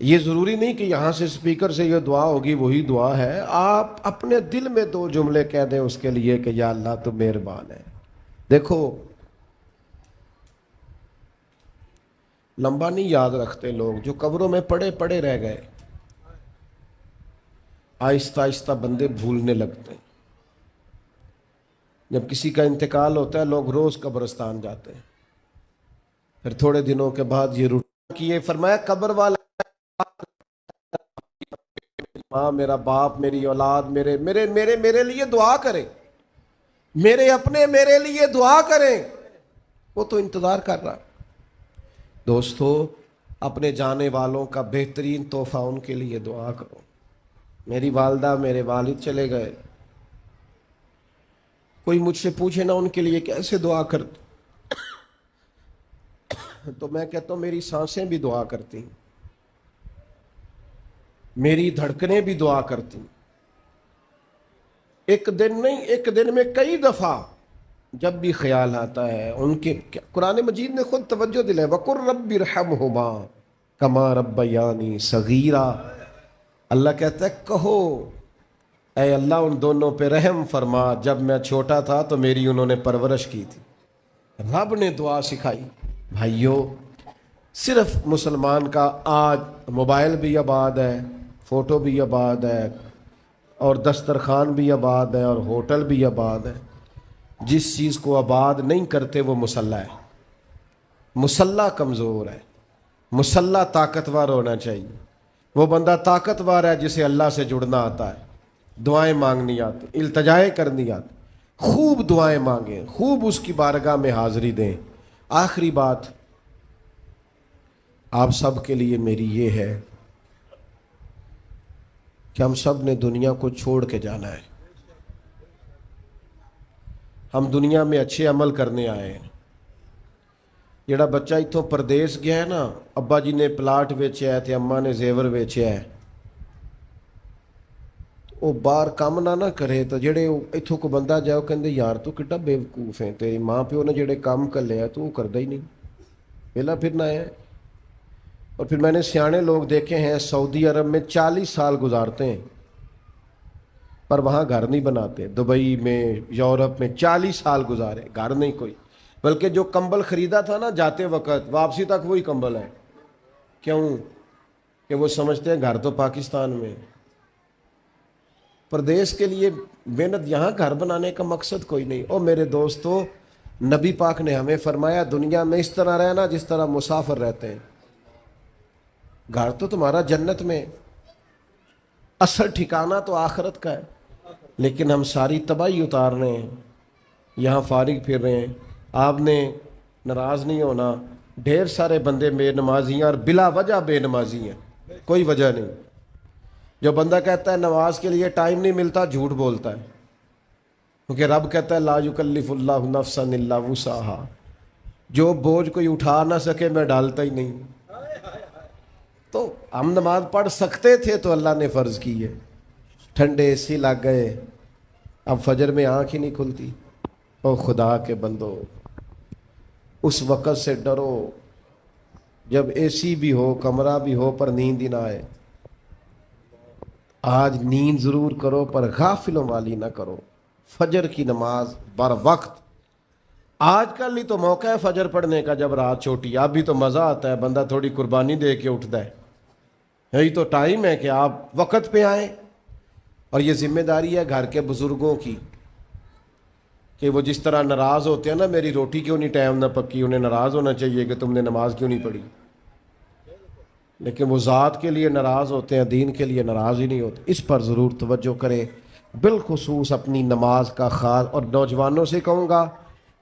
یہ ضروری نہیں کہ یہاں سے سپیکر سے یہ دعا ہوگی وہی دعا ہے. آپ اپنے دل میں 2 جملے کہہ دیں اس کے لیے کہ یا اللہ تو مہربان ہے. دیکھو لمبا نہیں یاد رکھتے لوگ، جو قبروں میں پڑے رہ گئے، آہستہ آہستہ بندے بھولنے لگتے ہیں. جب کسی کا انتقال ہوتا ہے لوگ روز قبرستان جاتے ہیں، پھر تھوڑے دنوں کے بعد یہ روٹین کی ہے. فرمایا قبر والا ماں، میرا باپ، میری اولاد میرے میرے میرے میرے لیے دعا کریں، میرے اپنے میرے لیے دعا کریں، وہ تو انتظار کر رہا۔ دوستو، اپنے جانے والوں کا بہترین تحفہ ان کے لیے دعا کرو۔ میری والدہ، میرے والد چلے گئے، کوئی مجھ سے پوچھے نا ان کے لیے کیسے دعا کرتے، تو میں کہتا ہوں میری سانسیں بھی دعا کرتی، میری دھڑکنیں بھی دعا کرتی۔ ایک دن نہیں، ایک دن میں کئی دفعہ جب بھی خیال آتا ہے ان کے، قرآن مجید نے خود توجہ دلائی، وَقُلْ رَبِّ ارْحَمْهُمَا كَمَا رَبَّيَانِي صَغِيرًا۔ اللہ کہتا ہے کہو اے اللہ ان دونوں پہ رحم فرما، جب میں چھوٹا تھا تو میری انہوں نے پرورش کی تھی۔ رب نے دعا سکھائی۔ بھائیو، صرف مسلمان کا آج موبائل بھی آباد ہے، فوٹو بھی آباد ہے، اور دسترخوان بھی آباد ہے، اور ہوٹل بھی آباد ہے۔ جس چیز کو آباد نہیں کرتے وہ مسلح ہے۔ مسلح کمزور ہے، مسلح طاقتور ہونا چاہیے۔ وہ بندہ طاقتور ہے جسے اللہ سے جڑنا آتا ہے، دعائیں مانگنی آتی، التجائیں کرنی آتی، خوب دعائیں مانگیں، خوب اس کی بارگاہ میں حاضری دیں۔ آخری بات آپ سب کے لیے میری یہ ہے کہ ہم سب نے دنیا کو چھوڑ کے جانا ہے۔ ہم دنیا میں اچھے عمل کرنے آئے ہیں۔ جڑا بچہ اتوں پردیس گیا ہے نا، ابا جی نے پلاٹ ویچیا ہے تے اماں نے زیور ویچیا ہے، وہ باہر کام نہ کرے تو جڑے اتوں کو بندہ جائے وہ کہندے یار تو کڈا بیوقوف ہے، تیری ماں پیو نے جڑے کام کر لیا تو وہ کردا ہی نہیں، ویلا پھرنا ہے۔ اور پھر میں نے سیانے لوگ دیکھے ہیں سعودی عرب میں 40 سال گزارتے ہیں پر وہاں گھر نہیں بناتے، دبئی میں، یورپ میں 40 سال گزارے، گھر نہیں کوئی، بلکہ جو کمبل خریدا تھا نا جاتے وقت واپسی تک وہی کمبل ہے۔ کیوں؟ کہ وہ سمجھتے ہیں گھر تو پاکستان میں۔ پردیس کے لیے محنت، یہاں گھر بنانے کا مقصد کوئی نہیں۔ اور میرے دوستو، نبی پاک نے ہمیں فرمایا دنیا میں اس طرح رہنا جس طرح مسافر رہتے ہیں۔ گھر تو تمہارا جنت میں، اصل ٹھکانہ تو آخرت کا ہے، لیکن ہم ساری تباہی اتار رہے ہیں، یہاں فارغ پھر رہے ہیں۔ آپ نے ناراض نہیں ہونا، ڈھیر سارے بندے بے نمازی ہیں اور بلا وجہ بے نمازی ہیں، کوئی وجہ نہیں۔ جو بندہ کہتا ہے نماز کے لیے ٹائم نہیں ملتا، جھوٹ بولتا ہے، کیونکہ رب کہتا ہے لا یکلف اللہ نفسا الا وسعہا، جو بوجھ کوئی اٹھا نہ سکے میں ڈالتا ہی نہیں۔ تو ہم نماز پڑھ سکتے تھے تو اللہ نے فرض کی ہے، ٹھنڈے اے سی لگ گئے، اب فجر میں آنکھ ہی نہیں کھلتی۔ او خدا کے بندو، اس وقت سے ڈرو جب اے سی بھی ہو، کمرہ بھی ہو، پر نیند ہی نہ آئے۔ آج نیند ضرور کرو پر غافلوں والی نہ کرو۔ فجر کی نماز بر وقت، آج کل ہی تو موقع ہے فجر پڑھنے کا جب رات چھوٹی، اب بھی تو مزہ آتا ہے، بندہ تھوڑی قربانی دے کے اٹھتا ہے، یہی تو ٹائم ہے کہ آپ وقت پہ آئیں۔ اور یہ ذمہ داری ہے گھر کے بزرگوں کی کہ وہ جس طرح ناراض ہوتے ہیں نا میری روٹی کیوں نہیں ٹائم نہ پکی، انہیں ناراض ہونا چاہیے کہ تم نے نماز کیوں نہیں پڑھی، لیکن وہ ذات کے لیے ناراض ہوتے ہیں، دین کے لیے ناراض ہی نہیں ہوتے۔ اس پر ضرور توجہ کریں، بالخصوص اپنی نماز کا خاص۔ اور نوجوانوں سے کہوں گا،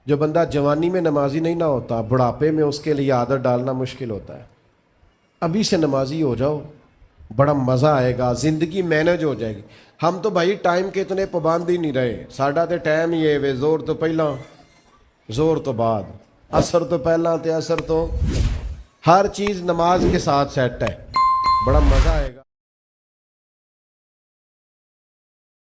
جو بندہ جوانی میں نمازی نہیں نہ ہوتا، بڑھاپے میں اس کے لیے عادت ڈالنا مشکل ہوتا ہے۔ ابھی سے نمازی ہو جاؤ، بڑا مزہ آئے گا، زندگی مینج ہو جائے گی۔ ہم تو بھائی ٹائم کے اتنے پابند ہی نہیں رہے، ساڈا تے ٹائم ہی ہے وے، زور تو پہلا زور تو بعد، اثر تو پہلا تے اثر تو، ہر چیز نماز کے ساتھ سیٹ ہے، بڑا مزہ آئے گا۔